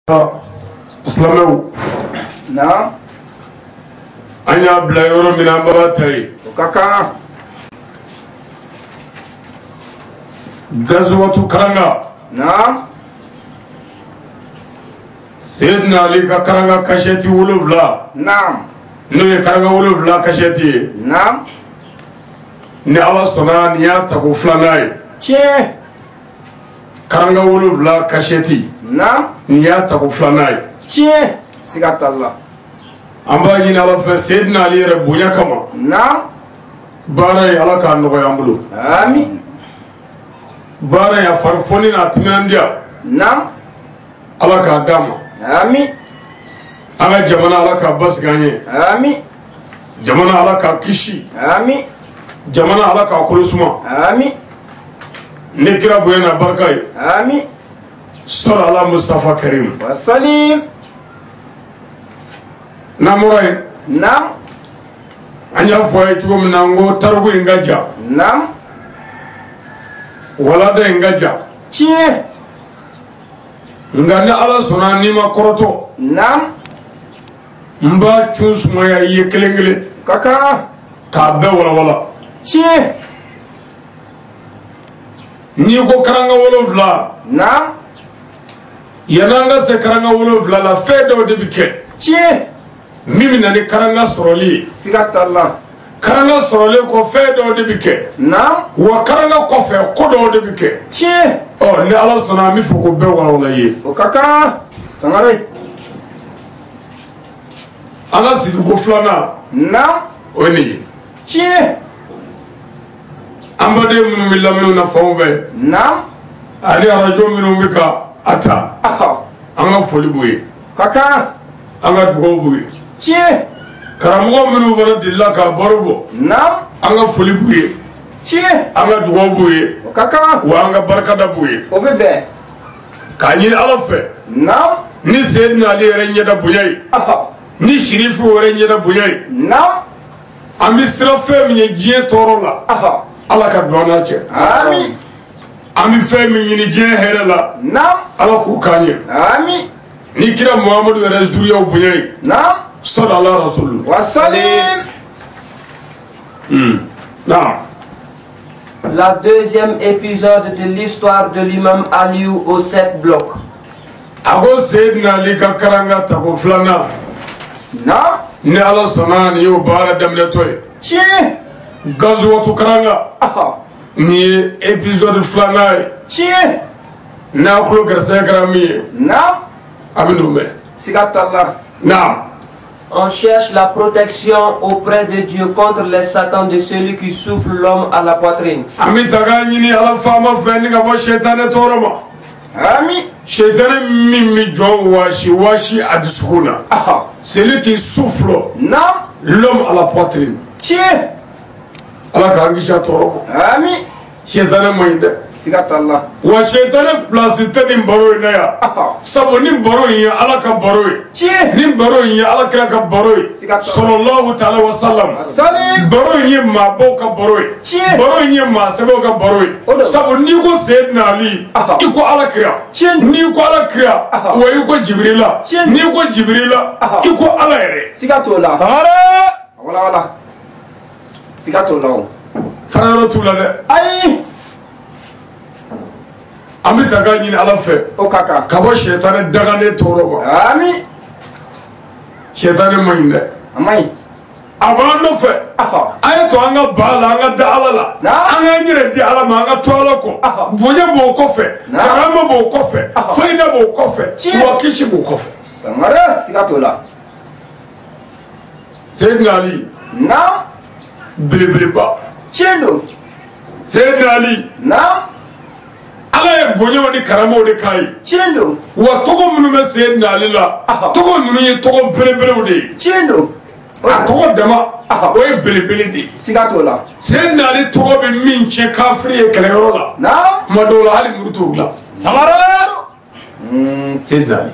Silamɛw na an y'a bila yɔrɔ min an b'a ta ye o ka kan Gazwatu Karanga na Seydina Ali ka Karanga kasɛti 7 na n'o ye Karanga 7 kasɛti ye na ni Ala sɔnna ni y'a ta ko 2nan ye tiɲɛ Karanga 7 kasɛti na ni y'a ta ko 2nan ye tiɲɛ siga t'a la an b'a ɲini Ala fɛ Seydina Ali yɛrɛ bonya kama na baara ye Ala k'a nɔgɔya an bolo ami baara ye a farifoni n'a timinandiya na Ala k'a d'a ma ami an ka jamana Ala k'a basigi an ye ami jamana Ala k'a kisi ami jamana Ala k'a kolosuma ami ni kira bonya n'a barika ye ami sɔrɔ Ala Mustafa Karim wasalim n'an bɔra yen na an y'a fɔ a ye cogo min na n ko tariku in ka ja na walada in ka ja tiɲɛ nka ni Ala sɔnna n'i ma kɔrɔtɔ na n b'a cun sumaya i ye kelen kelen ka kan k'a bɛɛ walawala tiɲɛ n'i ko Karanga 7 na yan'an ka se Karanga 7 la fɛn dɔw de bi kɛ tiɲɛ min bɛ na ni Karanga sɔrɔli ye siga t'a la Karanga sɔrɔlen kɔ fɛn dɔw de bi kɛ na wa Karanga kɔfɛ ko dɔw de bi kɛ tiɲɛ ni Ala sɔnna an bɛ fɔ ko bɛɛ walawala i ye o ka kan sangare an ka sigi ko 2nan na o ye nin ye tiɲɛ an baden minnu bɛ lamɛnw na fanw bɛɛ na ani arajo minnu bɛ ka a ta aha an ka foli b'u ye ka kan an ka dugawu b'u ye tiɲɛ karamɔgɔ minnu fana delila k'a baro bɔ na an ka foli b'u ye tiɲɛ an ka dugawu b'u ye o ka kan wa an ka barikada b'u ye o bɛ bɛn k'a ɲini Ala fɛ na ni Seydina Ali yɛrɛ ɲɛda bonya ye aha ni Sirifu yɛrɛ ɲɛda bonya ye na an bɛ siran fɛn min ye diɲɛ tɔɔrɔ la aha Ala ka don an n'a cɛ ami an bɛ fɛn min ɲini diɲɛ hɛrɛ la na Ala k'o k'an ye ami ni kira Muhamadu yɛrɛ zuriyaw bonya ye na sallallahu alaihi wasallam wasalim naam. La deuxième épisode de l'histoire de l'imam Aliou aux 7 blocs. A ko Seydina Ali ka Karanga tako 2nan na ni Ala sɔnna ni y'o baara daminɛtɔ ye tiɲɛ Gazwatu Karanga aha ni ye épisode 2nan ye tiɲɛ n'a tulo garisɛgɛ kɛra min ye na a bɛ n'o mɛn siga t'a la naam. On cherche la protection auprès de Dieu contre les satans de celui qui souffle l'homme à la poitrine. an bɛ ta k'a ɲini Ala faama fɛ ni ka bɔ sɛtanɛ tɔɔrɔ ma ami sɛtanɛ min bɛ jɔn wɔsi wɔsi a dusukun na aha celui qui souffle na l'homme à la poitrine tiɲɛ Ala k'an kisi a tɔɔrɔ ma ami sɛtanɛ man ɲi dɛ siga t'a la wa sɛtanɛ place tɛ nin baro in na yan aha sabu ni baro in ye Ala ka baro ye tiɲɛ ni baro in ye Ala kira ka baro ye sallallahu ta'ala wa sallam wasalim baro in ye maabaw ka baro ye tiɲɛ baro in ye maasɛbɛw ka baro ye sabu n'i ko Seydina Ali i ko Ala kira tiɲɛ n'i ko Ala kira wa i ko Jibirila n'i ko Jibirila i ko Ala yɛrɛ siga t'o la sangare wala wala siga t'o la o fara yɔrɔ t'u la dɛ ayi an bɛ ta k'a ɲini Ala fɛ o ka kan ka bɔ sɛtanɛ daganen tɔɔrɔ ma ami sɛtanɛ man ɲi dɛ a ma ɲi a b'an nɔfɛ aha an ye to an ka ba la an ka da Ala la an k'an yɛrɛ di Ala ma an ka to Ala kɔ bonya b'o kɔfɛ karama b'o kɔfɛ fayida b'o kɔfɛ wa kisi b'o kɔfɛ sangare siga t'o la Seydina Ali na belebeleba tiɲɛ don Seydina Ali na Ala ye bonyaw ni karamaw de k'a ye tiɲɛ don wa tɔgɔ minnu bɛ Seydina Ali la tɔgɔ ninnu ye tɔgɔ belebelew de ye tiɲɛ don a tɔgɔ dama o ye belebele de ye siga t'o la Seydina Ali tɔgɔ bɛ min tiɲɛ kafiri ye kɛlɛyɔrɔ la na kuma dɔw la hali muru t'o dilan samara Seydina Ali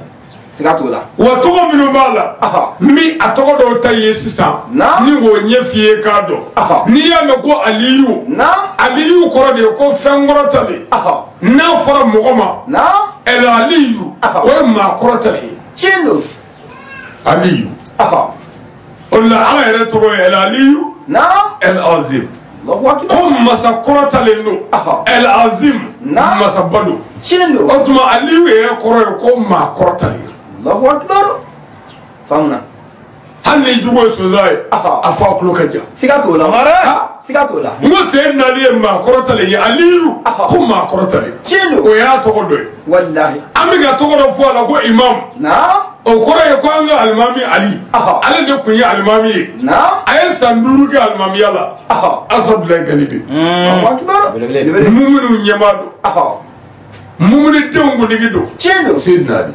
siga t'o la wa tɔgɔ minnu b'a la min a tɔgɔ dɔw ta ye sisan ni k'o ɲɛ f'i ye k'a dɔn n'i y'a mɛn ko Aliyu na Aliyu kɔrɔ de ye ko fɛn kɔrɔtalen n'a fɔra mɔgɔ ma El Aliyu o ye maa kɔrɔtali ye. Tiɲɛ don. Aliyu. O la ala yɛrɛ tɔgɔ ye El Aliyu. Naam. El Azim. Allahu akbar. Ko masa kɔrɔtalen don. El Azim. Naam. Masaba don. Tiɲɛ don. O tuma Aliyu yɛrɛ kɔrɔ ye ko maa kɔrɔtali. Allahu akbar. Faamuna. Hali ni jugu ye sonsan ye. A fɔ a tulo ka jan. Siga t'o la. Siga t'o la. N ko Seydina Ali ye maa kɔrɔtalen ye. Aliyu ko maa kɔrɔtalen. Tiɲɛ don. O y'a tɔgɔ dɔ ye. Walahi. An bɛ ka tɔgɔ dɔ fɔ a la ko imam. Naam. O kɔrɔ ye ko an ka alimami Ali. Ale de tun ye alimami ye. Naam. A ye san 5 kɛ alimamiya la. Asadulayi Galibi. Allahu akbar. Mumunu ɲɛmaa don. Mumunu denw kuntigi don. Tiɲɛ don. Seydina Ali.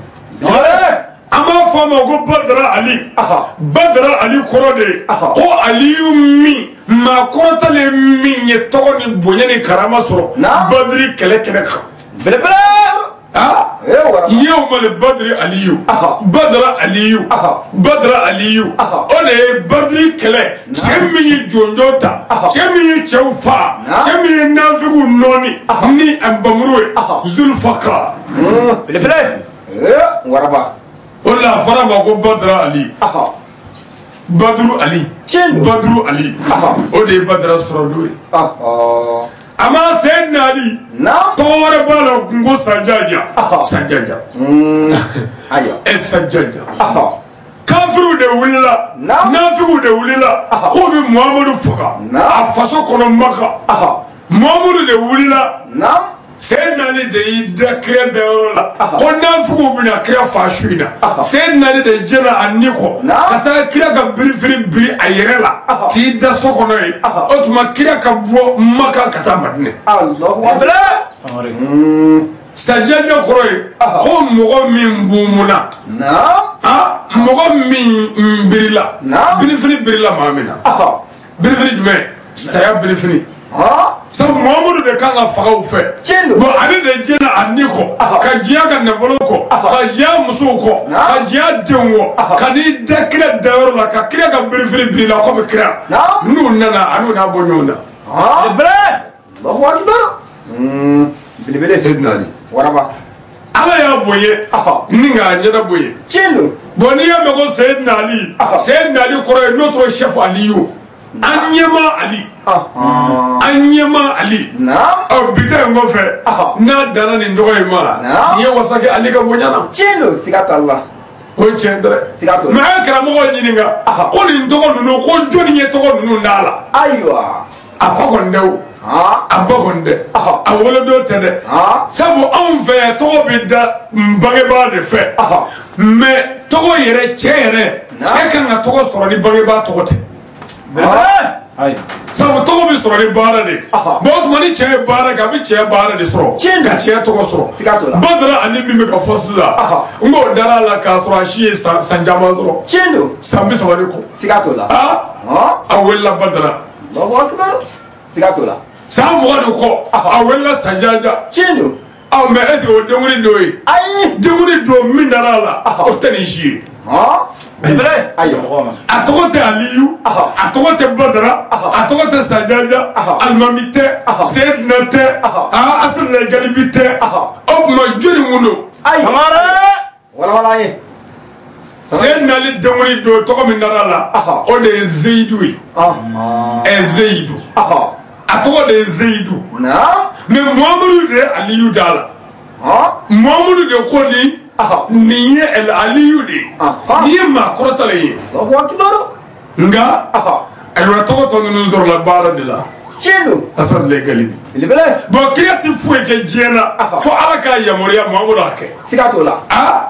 An b'a fɔ a ma ko Badara Ali. Badara Ali kɔrɔ de ye ko Aliyu min maa kɔrɔtalen min ye tɔgɔ ni bonya ni karama sɔrɔ Badiri kɛlɛ kɛnɛ kan. Belebele. Yawma al-Badri Aliyu. Badara Aliyu. Badara Aliyu. O de ye Badiri kɛlɛ. Cɛ min ye jɔnjɔn ta. Cɛ min ye cɛw faa. Cɛ min ye nafigiw nɔɔni. Ni a bamuru ye. Zulfaqar. Belebele. Waraba. O la a fɔra ma ko Badara Ali. Badru Ali. Badru Ali. O de ye Badara sɔrɔ don ye. A ma Seydina Ali. Tɔgɔ wɛrɛ b'a la kun ko Sajaja. Sajaja. Ayiwa. Sajaja. Kafiru de wulila. Nafigiw de wulila. K'u bɛ Muhamadu faga. A faso kɔnɔ Maka. Muhamadu de wulila. Seydina Ali de y'i da kira dayɔrɔ la ko nafigiw bɛna kira faa su in na. Seydina Ali de jɛna a ni kɔ ka taa kira ka birifiri biri a yɛrɛ la k'i da so kɔnɔ ye. O tuma kira ka bɔ Maka ka taa Madinɛ. Sajaja kɔrɔ ye ko mɔgɔ min bumuna. Mɔgɔ min birila. Birifiri birila maa min na. Birifiri jumɛn? Saya birifiri. Sabu Muhamadu de kan ka faga u fɛ. Bon ale de jɛna a ni kɔ ka diɲɛ ka nafolo kɔ ka diɲɛ musow kɔ ka diɲɛ denw kɔ ka n'i da kira dayɔrɔ la ka kira ka birifiri biri la komi kira n'u nana a n'u n'a bɔ ɲɔgɔn na. Allahu akbar. Belebele. Seydina Ali. Waraba. Ala y'a bonya ni k'a ɲɛnabɔ ye. Tiɲɛ don. Bon n'i y'a mɛn ko Seydina Ali. Seydina Ali kɔrɔ ye n'o tɔgɔ Chef Aliyu. An ɲɛma Ali. An ɲɛma Ali. Bi ta in kɔfɛ n'a danna nin tɔgɔ in ma nin ye wasakɛ Ali ka bonya na. Tiɲɛ don. Siga t'a la. O ye tiɲɛ tɛ dɛ. Mais a ye karamɔgɔw ɲininka ko nin tɔgɔ ninnu ko jɔnni ye tɔgɔ ninnu d'a la. Ayiwa. A fa kɔni tɛ o. A ba kɔni tɛ. A woloden tɛ dɛ. Sabu anw fɛ yan tɔgɔ bɛ da bangebaa de fɛ. Mais tɔgɔ yɛrɛ cɛ yɛrɛ cɛ kan ka tɔgɔ sɔrɔ ni bangebaa tɔgɔ tɛ. Sabu tɔgɔ bɛ sɔrɔ ni baara de. Bon o tuma ni cɛ ye baara kɛ a bɛ cɛ baara de sɔrɔ ka cɛ tɔgɔ sɔrɔ. Badara Ali min bɛ ka fɔ sisan n k'o dara a la k'a sɔrɔ a si ye san caman sɔrɔ. Tiɲɛ don. San 30 de kɔ. Siga t'o la. A welela Badara. Allahu akbar. Siga t'o la. San 20 de kɔ a welela Sajaja. Tiɲɛ don. Mais est-ce que o denkuli dɔ ye. Ayi. Denkuli dɔ min dara a la o tɛ nin si ye. Belebele. Ayiwa. A tɔgɔ tɛ Aliyu. A tɔgɔ tɛ Badara. A tɔgɔ tɛ Sajaja. Alimami tɛ. Seydina tɛ. Asadulayi Galibi tɛ. O tuma joli mun don. Ayi. Walawala an ye. Seydina Ali denkuli dɔ tɔgɔ min dara a la o de ye Zeyidu ye. Zeyidu. A tɔgɔ de ye Zeyidu. Mais Muhamadu de ye Aliyu da la. Muhamadu de ko nin ye El Aliyu de ye. Nin ye maa kɔrɔtalen ye. Nka ayiwa tɔgɔ tɔ ninnu sɔrɔla baara de la. Tiɲɛ don. Asadulayi Galibi. Bon kira ti foyi kɛ diɲɛ na fo Ala k'a yamaruya Muhamadu a kɛ. Siga t'o la.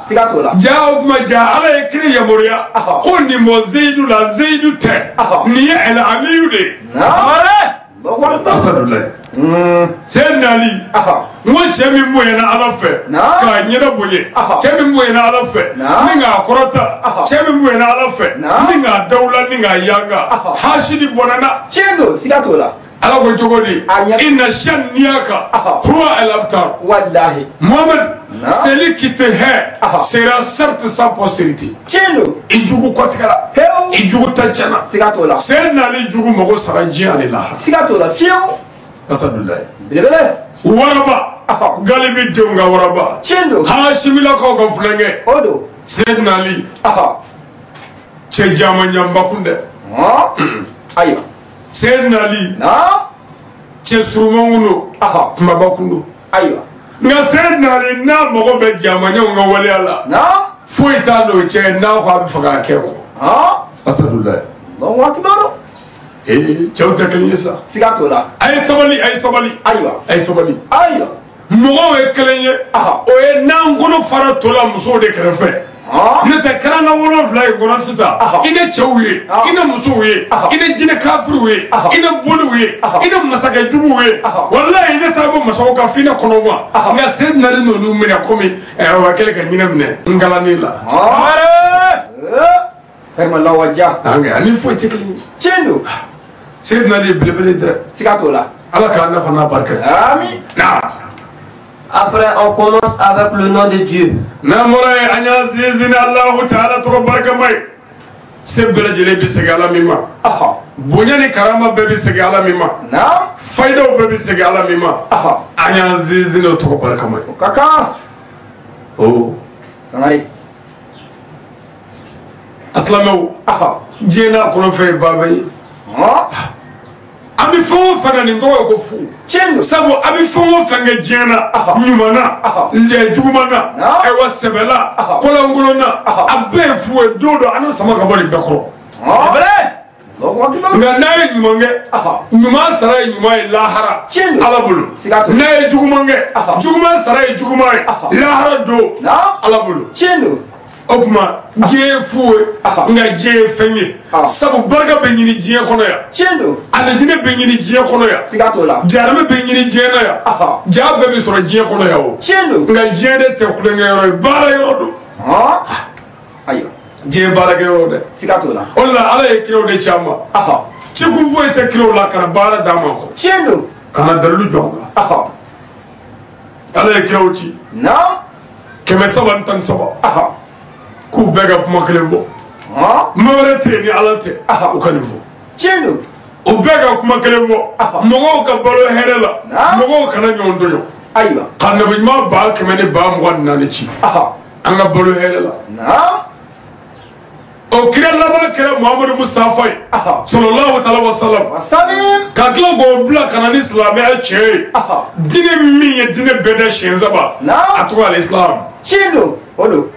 Siga t'o la. Ja o kuma ja Ala ye kira yamaruya ko nin bɔ Zeyidu la Zeyidu tɛ. Nin ye El Aliyu de ye. Asadulayi. Seydina Ali. N ko cɛ min bonyana Ala fɛ k'a ɲɛda bonya cɛ min bonyana Ala fɛ ni k'a kɔrɔta cɛ min bonyana Ala fɛ ni k'a dawula ni k'a yanga hasidi bɔnna. Tiɲɛ don. Siga t'o la. Ala ko cogo di inna shaniyaka huwa al-abtar. Wallahi. Mohamed celui qui te hait sera certes sans postérité. Tiɲɛ don. I jugu kɔtigɛra i jugu ta tiɲɛna. Siga t'o la. Seydina Ali jugu mago sara diɲɛ ale la. Siga t'o la fiyewu. Asadulayi. Belebele. Waraba galibi denga waraba Chendo. hashimila ko ko fulenge Odo. Sayyidina Ali che jama nyamba kunde Ayo. Sayyidina Ali Na. che surumanguno kuma bakundu Ayo. nga Sayyidina Ali na mo be jama nyanga wali ala Na. foi ta do che na ko abi faga keko asadullah Allahu akbar. chawta kalisa Sigatola. ay sabali Ayo. ay sabali Ayo. mɔgɔw ye kelen ye o ye n'an kɔnɔ fara tola musow de kɛrɛfɛ n'o tɛ karanga 7 in kɔnɔ sisan i ni cɛw ye i ni musow ye i ni jinɛ kafiriw ye i ni boliw ye i ni masakɛ juguw ye walayi ne taa bɔ masaw ka fina kɔnɔ wa nka se nali n'olu minɛ komi wa kɛlen ka ɲinɛ minɛ n kalani la Ferma wajja ani foyi tɛ kelen ye Chendo. se nali belebele dɛ Sigatola. ala k'a nafa n'a barika Amin. Après, on commence avec le nom de Dieu. Namore anya zizina Allah Ta'ala to barka mai. Sebele jele bi sege ala mima. Bonya ni karama be bi sege ala mima. Na. Faida be bi sege ala mima. Anya zizina to barka mai. Kaka. Oh. Sanari. Aslamo. Jena kono fe babai. Abi fo fana ni ndo ko fu. Chendo. Sabo abi fo fanga jena nyumana le jugumana e wasebela kola ngolona abe fu e dodo ana sama ka boli bekro nga naye nyumange nyuma sara nyuma lahara ala bulu naye jugumange juguma sara juguma lahara do ala bulu Chendo. okuma je fu nga je fenye sabu barga be nyini je kono ya Chendo. ana jine be nyini je kono ya Sigatola. jarame be nyini je na ya jabe be soro je kono ya o Chendo. nga je de te kulenga yoro bara yoro do Ayo. je bara ke yoro de Sigatola. walla ala e kiro de chama ci ku fu te kiro la kana bara dama ko Chendo. kana dalu jonga ala e kiro ci Na. keme saban tan saba ku bega kuma kelevo mawre te ni ala te o kanivo Chendo. o bega kuma kelevo mogo ka balo herela mogo kana nyondo nyo Ayo. kana bi ma ba keme ne ba mo na ne ci anga balo herela Na. o kira laba kira muhammadu mustafa sallallahu ta'ala wa sallam Salim. ka kila go bla kana ni islamia che dine mi ye dine beda shenzaba atu al islam Chendo. Odo.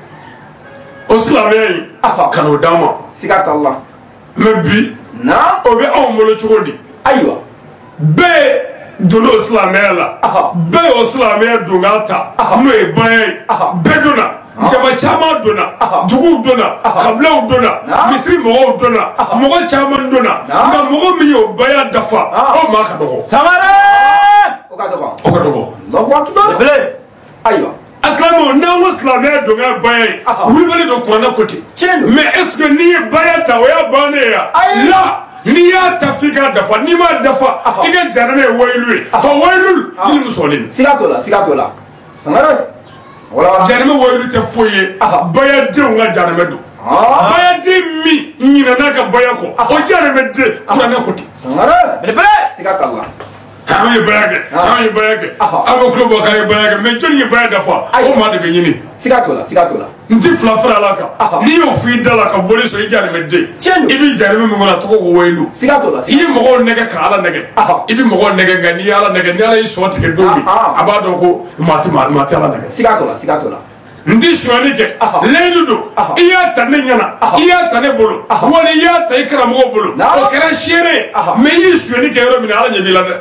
o islamia kana dama Sigatalla. me bi Na. o be on molo chogodi Ayo. be dono islamia la be o islamia dongata no e baye be dona jama chama dona dugu dona kablaw dona misri mogo dona mogo chama dona nga mogo mi yo baya dafa o ma ka dogo Samara. Okadogo. Allahu akbar. Bele. Ayo. aslamo na wo islamia donga baye wuli bale do kurana koti mais est ce que ni baya ta waya bane ya la ni ya tafika dafa ni ma dafa iga jarane wailu fa wailul lil muslimin Sigatola. Samara. Wala. jarame wailu te foye baya de nga jarame do baya de mi nyina na ka baya ko o jarame de kurana koti Samara. Bele. Sigatalla. Kami bayake abo club ka bayake mais joni baya dafa o ma de be nyini Sigatola. nti fla fra alaka ni yo fi dala ka boli so jarame de ibi jarame mo na to ko wailu Sigatola. i mogo nege ka ala nege ibi mogo nege nga ni ala nege ni ala i so tige dobi abado ko mati ala nege Sigatola. ndi shwani ke leilu do iya tane nyana iya tane bolo wala iya ta ikra mogo bolo o kera shere me yi shwani ke yoro mina ala nyebila de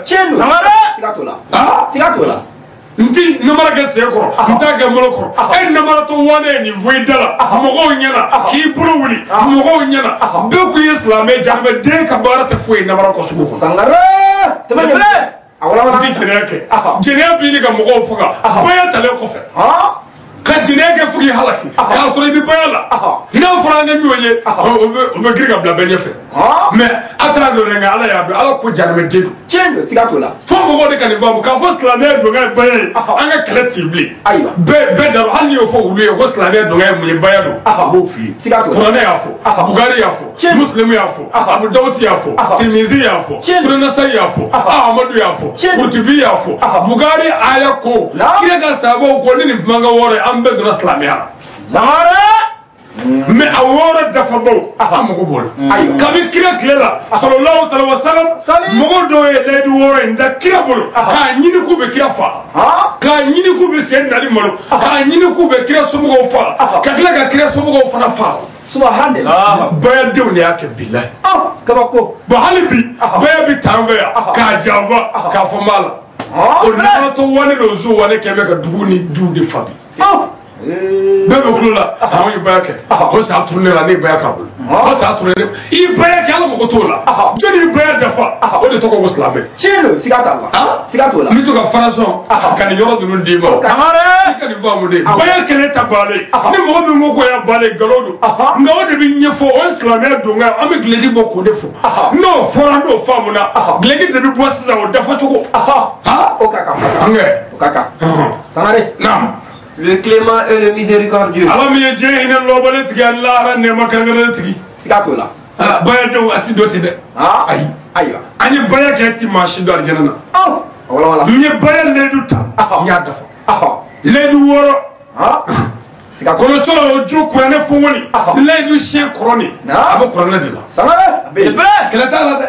Sigatola. nti namara ke se ko nta ke molo ko e namara to wane ni voidala mogo nyana ki bolo wuli mogo nyana be ku islamé jarbe de ka barata foi namara ko sugo Sangara. Temanya. awala nti jere ke jere bi ni ka mogo fuka baya tale ko fe ka jinɛkɛ fo k'i halaki k'a sɔrɔ i bɛ baya la n'a fɔra an ka ɲɔgɔn ye o bɛ girin ka bila bɛɛ ɲɛfɛ mɛ a taara don nka ala y'a dɔn ala ko jaramɛ den don tiɲɛ don siga t'o la fo mɔgɔw de ka nin faamu k'a fɔ silamɛya dɔngɛ ye baya ye an ka kɛlɛ t'i bilen bɛɛ da hali n'i y'o fɔ wulu ye ko silamɛya dɔngɛ ye mun ye baya don a b'o f'i ye kuranɛ y'a fɔ bugari y'a fɔ musilimu y'a fɔ abu dawuti y'a fɔ tirimizi y'a fɔ suranasai y'a fɔ ahamadu y'a fɔ kurutubi y'a fɔ bugari aya ko kira ka sababu ko ni nin kuma ka wɔɔrɔ ye an bɛɛ donna silamɛya mais a wɔɔrɔ dafabaw an mago b'o la kabi kira tile la sallallahu alaihi wa sallam mɔgɔ dɔw ye layidu wɔɔrɔ in da kira bolo k'a ɲini k'u bɛ kira faga k'a ɲini k'u bɛ sen nali malo k'a ɲini k'u bɛ kira somɔgɔw faga ka tila ka kira somɔgɔw fana faga subhanallah bayadenw de y'a kɛ bilahi kabako bon hali bi baya bi t'an fɛ yan k'a janfa k'a fɔ n b'a la o nafatɔ wale dɔ zo wale kɛ bɛ ka dugu ni du de fa bi bɛɛ bɛ kulo la anw ye baya kɛ o sa turunnen la ne baya k'a bolo o sa turunnen i ye baya kɛ ala mago t'o la jɔnni ye baya dafa o de tɔgɔ ko silamɛ tiɲɛ don siga t'a la siga t'o la n bɛ to ka farasɔn ka nin yɔrɔ ninnu d'i ma i ka nin faamu de baya kɛlɛ ta baalen ni mɔgɔ min ko ko y'a baalen nkalon don nka o de bɛ ɲɛfɔ o ye silamɛya don nka an bɛ gileki bɔ k'o de fɔ n'o fɔra n'o faamuna gileki de bɛ bɔ sisan o dafa cogo o ka kan o ka kan Sangare naam. Le clément et le miséricordieux. Allah mi ye diɲɛ hinɛ lɔbɔlen tigi Allah ara nɛɛma kɛrɛnkɛrɛnnen tigi. Siga t'o la. Baya denw a ti dɔ ten dɛ. Ayi. Ayiwa. An ye baya kɛ ti maa si don alijɛnɛ na. Wala wala. N ye baya ledu ta. N y'a dafa. Ledu 6. Siga kɔnɔtɔ la o ju kuranɛ fo wani. Ledu siɲɛ kɔrɔ nin. A bɛ kuranɛ de la. Sangare. Kɛlɛ t'a la dɛ.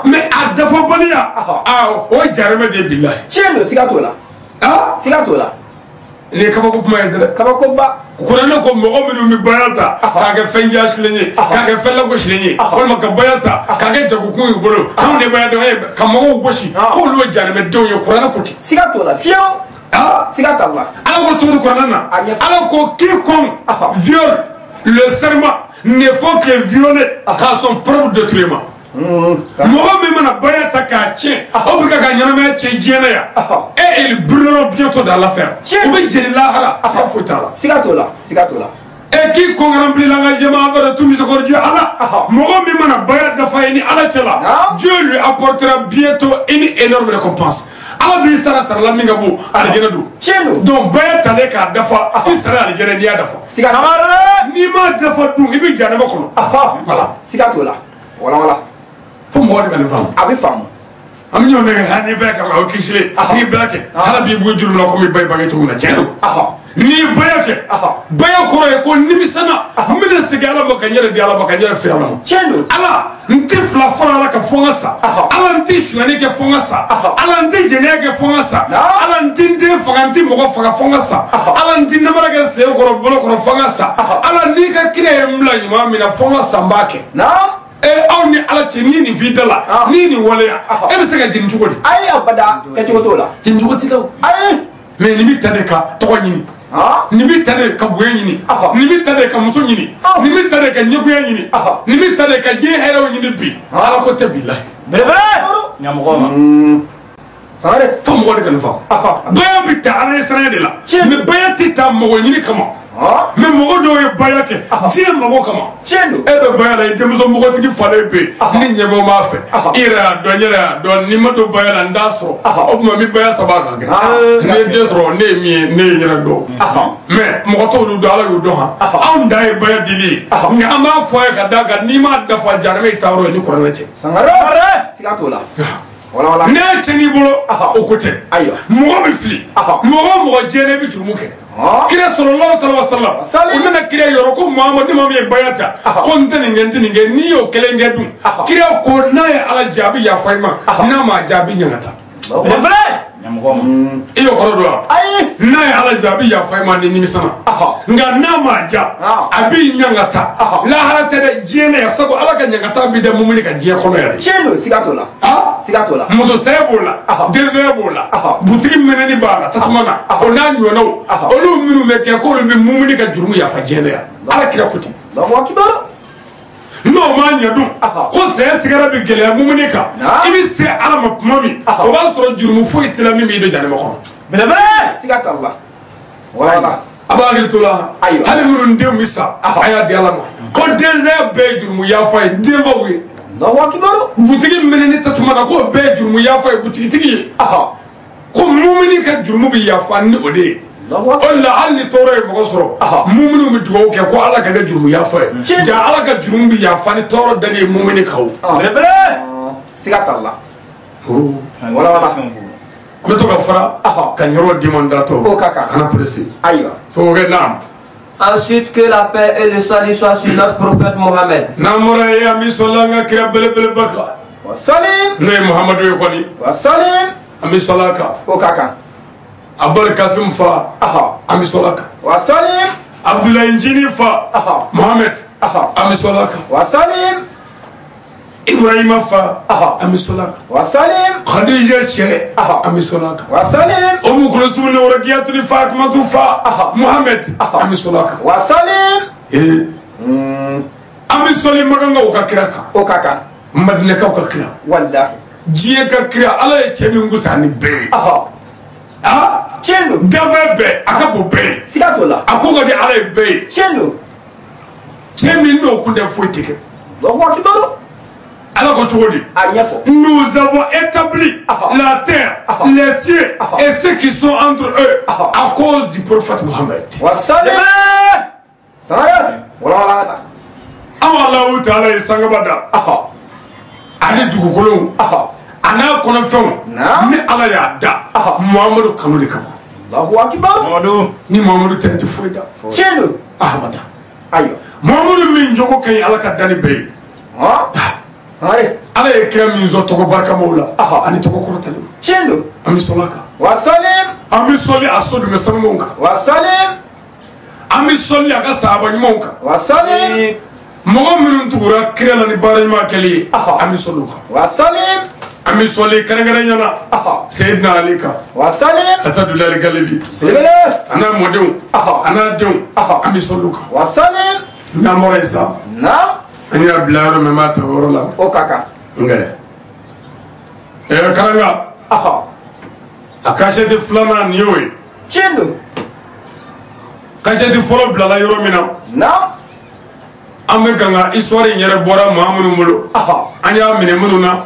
Mais a dafa baliya. O ye jarɛmɛ de ye bilahi. Tiɲɛ don siga t'o la. Siga t'o la. Ni kabako kuma ye dɛ. Kabako ba. Kuranɛ ko mɔgɔ minnu bɛ baya ta k'a kɛ fɛn jaasilen ye k'a kɛ fɛn lagosilen ye walima ka baya ta k'a kɛ jagokun y'u bolo anw de baya dɔn ka mɔgɔw gosi k'olu ye jarɛmɛdenw ye kuranɛ ko ten. Siga t'o la fiyewu. Siga t'a la. Ala ko cogo di kuranɛ na Ala ko quiconque viole le serment ne faut que violer qu'à son propre détriment. Mɔgɔ min mana baya ta k'a tiɲɛ aw bɛ ka ɲɛnamaya tiɲɛ diɲɛ na yan et ils brûleront bientôt dans l'affaire u bɛ jeni lahara siga foyi t'a la. Siga t'o la siga t'o la. Et quiconque remplit l'engagement envers tout miséricordieux Allah mɔgɔ min mana baya dafa ye ni Ala cɛ la Dieu lui apportera bientôt une énorme récompense. Ala b'i sara sarala min ka bon alijɛnɛ don. Tiɲɛ don. Donc baya talen k'a dafa i sara alijɛnɛ n'i y'a dafa. Siga t'o la. N'i m'a dafa dun i bɛ jahanama kɔnɔ. Voilà. Siga t'o la. Wala wala. Fo mɔgɔ de ka nin faamu. A bɛ faamu. An bɛ ɲɔgɔn nɛgɛ n'i baya kɛ o kisilen n'i baya kɛ Ala b'i bugun juru la komi bayi bange cogo min na tiɲɛ don. N'i ye baya kɛ baya kɔrɔ ye ko nimisana n bɛna segin Ala ma ka n yɛrɛ di Ala ma ka n yɛrɛ feere Ala ma. Tiɲɛ don. Ala n tɛ fila fɔlɔ Ala ka fɔ n ka sa Ala n tɛ suɲɛni kɛ fɔ n ka sa Ala n tɛ jɛnɛya kɛ fɔ n ka sa Ala n tɛ n den faga n tɛ mɔgɔ faga fɔ n ka sa Ala n tɛ namara kɛ sen kɔrɔ bolo kɔrɔ fɔ n ka sa Ala n'i ka kira ye n bila ɲuman min na fɔ n ka sa n b'a kɛ. Aw ni Ala cɛ n'i nin f'i da la n'i nin waleya e bɛ se ka jeni cogo di. Ayi abada kɛcogo t'o la. Jeni cogo t'i la o. Ayi. Mais nin bɛ ta de ka tɔgɔ ɲini nin bɛ ta de ka bonya ɲini nin bɛ ta de ka muso ɲini nin bɛ ta de ka ɲɛgoya ɲini nin bɛ ta de ka diɲɛ hɛrɛw ɲini bi Ala ko tɛ bilahi. Belebele. Ɲamɔgɔ ma. Sangare. Fo mɔgɔ de ka nin faamu. Baya bɛ ta Ala ye siranya de la mais baya tɛ ta mɔgɔ ɲini kama. Mais mɔgɔ dɔw ye baya kɛ diɲɛ mago kama. Tiɲɛ don. E bɛ baya la i denmuso npogotigi falen bɛ yen ni ɲɛmɔgɔ b'a fɛ i yɛrɛ y'a dɔn n yɛrɛ y'a dɔn n'i ma don baya la n t'a sɔrɔ o tuma n bɛ baya saba kan kɛ n'i ye den sɔrɔ ne ye min ye ne ye n yɛrɛ dɔn mais mɔgɔ t'olu dɔn Ala y'u dɔn han anw da ye baya dili ye nka an b'a fɔ a ye ka d'a kan n'i m'a dafa jahanama i taa yɔrɔ ye ni kuranɛ tɛ. Sangare. Siga t'o la. Wala wala. N'a ye tiɲɛ n'i bolo o ko tɛ ayiwa mɔgɔ bɛ fili mɔgɔ diɲɛ i bɛ jurumu kɛ. Kira sallallahu alaihi wasallam o nana kira yɔrɔ ko Muhamadu ni maa min ye baya ta ko n tɛ nin kɛ n tɛ nin kɛ n'i y'o kelen kɛ dun kira ko n'a ye Ala jaabi yafa i ma n'a ma jaabi ɲaga ta. Ɲamɔgɔ ma. I y'o kɔrɔ dɔn wa. Ayi. N'a ye Ala jaabi yafa i ma ni nimisana nka n'a ma ja a b'i ɲaga ta lahara tɛ dɛ diɲɛ na yan sabu Ala ka ɲaga ta bi da mumuni ka diɲɛ kɔnɔ yɛrɛ. Tiɲɛ don siga t'o la. Siga t'o la. Moto saya b'o la dɛsɛ b'o la butigi mɛnɛni b'a la tasuma na o n'a ɲɔgɔnnaw olu minnu bɛ kɛ k'olu bɛ mumuni ka jurumu yafa diɲɛ na yan Ala kira ko ten. N'o m'a ɲɛ dun ko saya sigara bɛ gɛlɛya mumuni kan i bɛ se Ala ma tuma min o b'a sɔrɔ jurumu foyi t'i la min b'i don jahanama kɔnɔ. Belebele. Siga t'a la. Wala. abagir tola hali munun dem misa aya de alama ko désert be jurmu ya fay devowe Allahu akbar butigi meneni tasuma ko be jurmu ya fay butigi tigi ko mumini ka jurmu bi ya fa ni ode Allah alli tore mo soro muminu mi duwo ke ko ala ka ga jurmu ya fay ja ala ka jurmu bi ya fa ni toro dali mumini kaw bere sigat Allah wala meto ka fara ka nyoro dimandato kana presse aywa to ge nam. Ensuite, que la paix et le salut soient sur notre prophète Mohammed. Namora ya mi solanga kira bele baka. Wa salim. Ne Muhammadu yokoni. Wa salim. Ami solaka. O kaka. Abul Kasim fa. Ami solaka. Wa salim. Abdullah Injini fa. Mohammed. Ami solaka. Wa salim. Ibrahim fa. Ami solaka. Wa salim. Khadija che. Ami solaka. Wa salim. Umm Kulsum ne warqiyatu Fatima fa. Muhammad. Ami solaka. Wa salim. Ami solim maganga ukakiraka. O kaka. Madina ka ukakira. Wallahi. Jiye ka kira ala ye chemi ngusani be. Chendo. Dawe be akabu be. Sigatola. Akugo de ala ye be. Chendo. Chemi no kunde fuitike. Allahu akbar. Alors nous avons établi la terre, les cieux et ceux qui sont entre eux à cause du prophète Mohammed. Allah Ta'ala sangabada. Ali dugukolo. Ana kono fɛnw ni ala y'a da Muhammadu kanu de kama. Allahu akbar. Ni Muhammadu tɛ ti foyi da. Tiɲɛ don. Ahamada. Ayiwa. Muhammadu min jogo ka ɲi ala ka dani bɛɛ ye. ala ye kira min sɔn tɔgɔ barikamaw la ani tɔgɔ kɔrɔtali. Tiɲɛ don. An bɛ sɔli a kan. Wa salim. An bɛ sɔli a so jumɛn sanumanw kan. Wa salim. An bɛ sɔli a ka sahaba ɲumanw kan. Wa salim. Mɔgɔ minnu tugura kira la ni baara ɲuman kɛli ye an bɛ sɔli o kan. Wa salim. An bɛ sɔli kɛrɛnkɛrɛnnenya la Seyidina Ali kan. Wa salim. Asadulayi Galibi. a n'a mɔdenw a n'a denw an bɛ sɔli o kan. Wa salim. n'an bɔra yen sa an y'a bila yɔrɔ min n b'a ta o yɔrɔ la. O ka kan. Karanga a kasɛti filanan nin y'o ye. Tiɲɛ don. Kasɛti fɔlɔ bilala yɔrɔ min na an bɛ kan ka histoire in yɛrɛ bɔra maa minnu bolo an y'a minɛ minnu na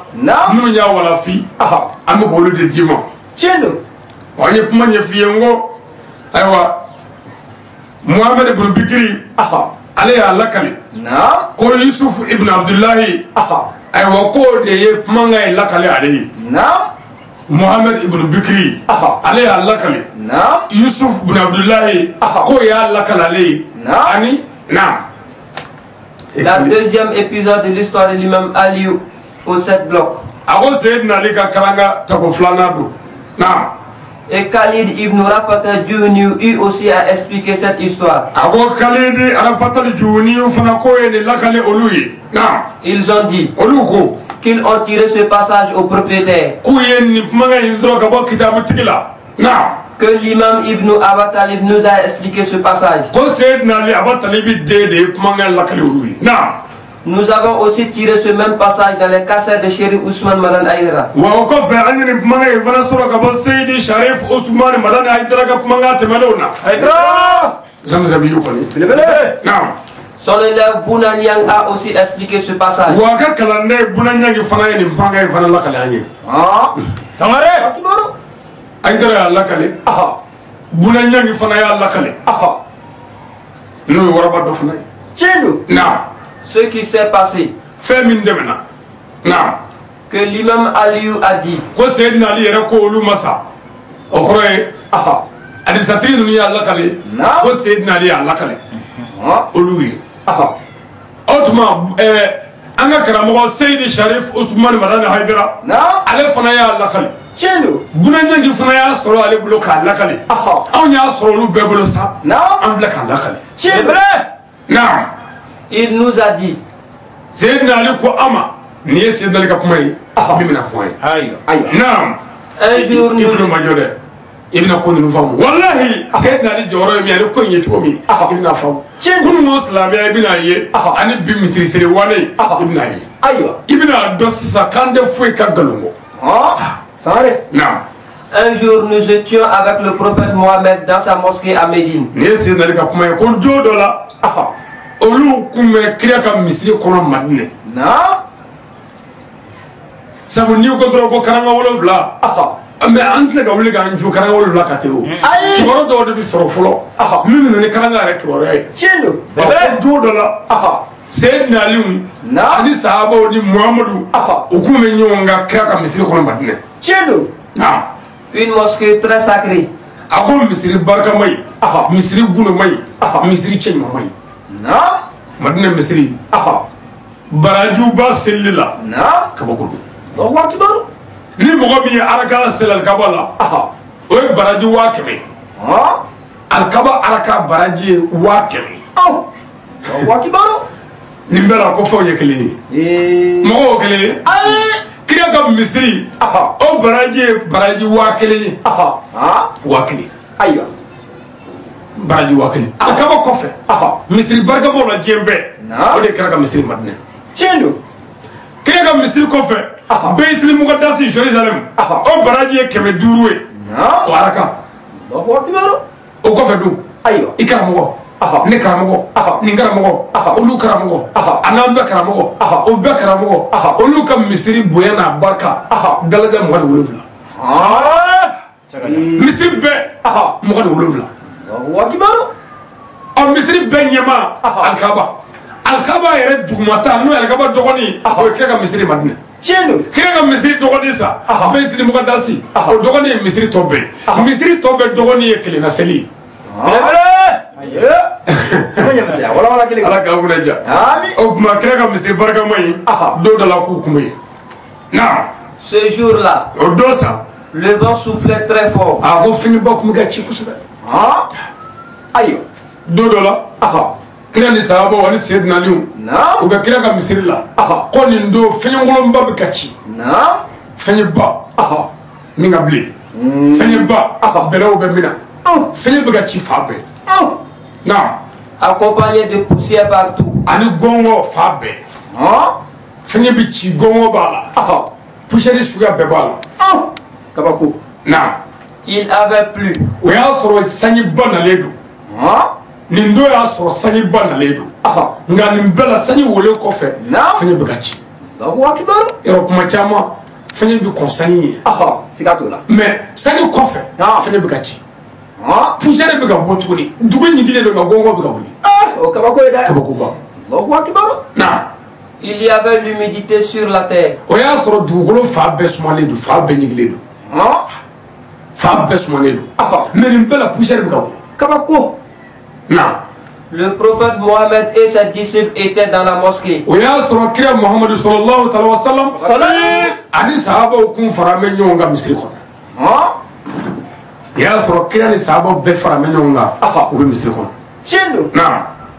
minnu y'a walafi an bɛ k'olu de d'i ma. Tiɲɛ don. An ye kuma ɲɛf'i ye n ko ayiwa Muhammed ibn Bikiri ale y'a lakali ko Yusuf ibn Abdullahi ayiwa k'o de ye kumakan in lakali ale ye. Muhammed ibn Bikiri ale y'a lakali Yusuf ibn Abdullahi k'o y'a lakali ale ye ani naam. La deuxième épisode de l'histoire de l'imam Ali au 7 blocs. Et Khalid ibn Rafat Djouniou eut aussi à expliquer cette histoire. Ils ont dit qu'ils ont tiré ce passage au propriétaire. Que l'imam Ibn Abi Talib nous a expliqué ce passage. Nous avons aussi tiré ce même passage dans les cassettes de Chérif Ousmane Madan Aïdara. Son élève Bounanyang a aussi expliqué ce passage. Aïdara ya lakale Bounanyang fana ya lakale no waraba do fana Tiendo ce qui s'est passé que l'imam Ali a dit ko Sayyidina Ali yera ko olu masa o koroye adi satiri dunya lakale ko Sayyidina Ali ya lakale olu yi otuma anga karamo Sayyid Sharif Ousmane Madani Haidara ale fana ya lakale Tiendo. Bounanyang fana y'a sɔrɔ ale bolo k'a lakale anw y'a sɔrɔ olu bɛɛ bolo sa an filɛ k'a lakale. Tiendo. Naam. Il nous a dit Sayyidina Ali ko ama ni ye Sayyidina Ali ka kuma ye min bɛna fɔ an ye. Naam. Un jour nous Ibn Majɔ dɛ i bɛna ko ninnu faamu wallahi Sayyidina Ali jɔyɔrɔ ye min ale ko in ye cogo min i bɛna faamu kununko silamɛya i bɛna ye ani bi misirisiri wale i bɛna ye i bɛna dɔn sisan k'an tɛ foyi ka nkalon kɔ. Sangare. Naam. Un jour, nous étions avec le prophète Mohammed dans sa mosquée à Médine. Mais an tɛ se ka wuli k'an ju karanga wolonwula ka ten o kibaru dɔw de bɛ sɔrɔ fɔlɔ min bɛ na ni karanga yɛrɛ kibaruya ye tiɲɛ don don dɔ la Seydina Aliyu ani sahabaw ni Muhamadu u kun bɛ ɲɔgɔn kan kira ka misiri kɔnɔ Madinɛ tiɲɛ don une mosquée très sacrée a ko misiri barikama ye misiri gunoma ye misiri cɛɲumanma ye Madinɛ misiri barajiba selili la kabako don ni mɔgɔ min ye araka seli alikaba la o ye baraji 100,000 alikaba araka baraji ye 100,000 nin bɛɛ la ko fɛnw ye kelen ye mɔgɔw ye kelen ye kira ka misiri o baraji ye baraji 100,000 ye 100,000 ayiwa baraji 100,000 alikaba kɔfɛ misiri barikamaw la diɲɛ bɛɛ o de ye kira ka misiri Madinɛ tiɲɛ don kira ka misiri kɔfɛ Beitul Muqaddas Jerusalem o baraji ye 500 ye o araka o kɔfɛ dun i karamɔgɔ ne karamɔgɔ nin karamɔgɔ olu karamɔgɔ a n'an bɛɛ karamɔgɔ o bɛɛ karamɔgɔ olu ka misiri bonya n'a barika dalaja 27 misiri bɛɛ 27 misiri bɛɛ ɲɛma alikaba yɛrɛ dugumata n'o ye alikaba dɔgɔnin o ye kira ka misiri Madinɛ tiɲɛ don kira ka misiri dɔgɔnin sa Beitul Muqaddas o dɔgɔnin ye misiri tɔ bɛɛ misiri tɔ bɛɛ dɔgɔnin ye kelenna seli ye ala k'a kunna diya o tuma kira ka misiri barikama ye don dɔ la k'u kun bɛ yen ce jour-là o don sa le vent soufflait très fort a ko finiba kun bɛ ka ci kosɛbɛ ayiwa don dɔ la kira ni sahabaw ani Seydina Aliyu u bɛ kira ka misiri la ko nin don fɛnɲɛnkolonba bɛ ka ci fɛnɲɛba min ka bilen fɛnɲɛba bɛlɛw bɛ min na fɛnɲɛ bɛ ka ci fa bɛɛ accompagné de poussière partout ani gɔngɔ fa bɛɛ fɛnɲɛ bɛ ci gɔngɔ b'a la poussière suguya bɛɛ b'a la kabako il avait plu o y'a sɔrɔ sanjiba nalen don nin don y'a sɔrɔ sanjiba nalen don nka nin bɛɛ la sanji wolen kɔfɛ fɛnɲɛ bɛ ka ci yɔrɔ kuma caman fɛnɲɛ bɛ kɔn sanji ye siga t'o la mais sanji kɔfɛ fɛnɲɛ bɛ ka ci poussière bɛ ka bɔ tuguni dugu ɲigilen don nka gɔngɔ bɛ ka wuli o kabako ye dɛ kabakoba il y avait l'humidité sur la terre o y'a sɔrɔ dugukolo fa bɛɛ sumalen don fa bɛɛ ɲigilen don fa bɛɛ sumalen don mais nin bɛɛ la poussière bɛ ka wuli kabako le prophète Mohammed et ses disciples étaient dans la mosquée o y'a sɔrɔ kira Muhammadu sallallahu alaihi wa sallam ani sahabaw kun fara bɛ ɲɔgɔn kan misiri kɔnɔ i y'a sɔrɔ kira ni sahabaw bɛɛ fara bɛ ɲɔgɔn kan u bɛ misiri kɔnɔ tiɲɛ don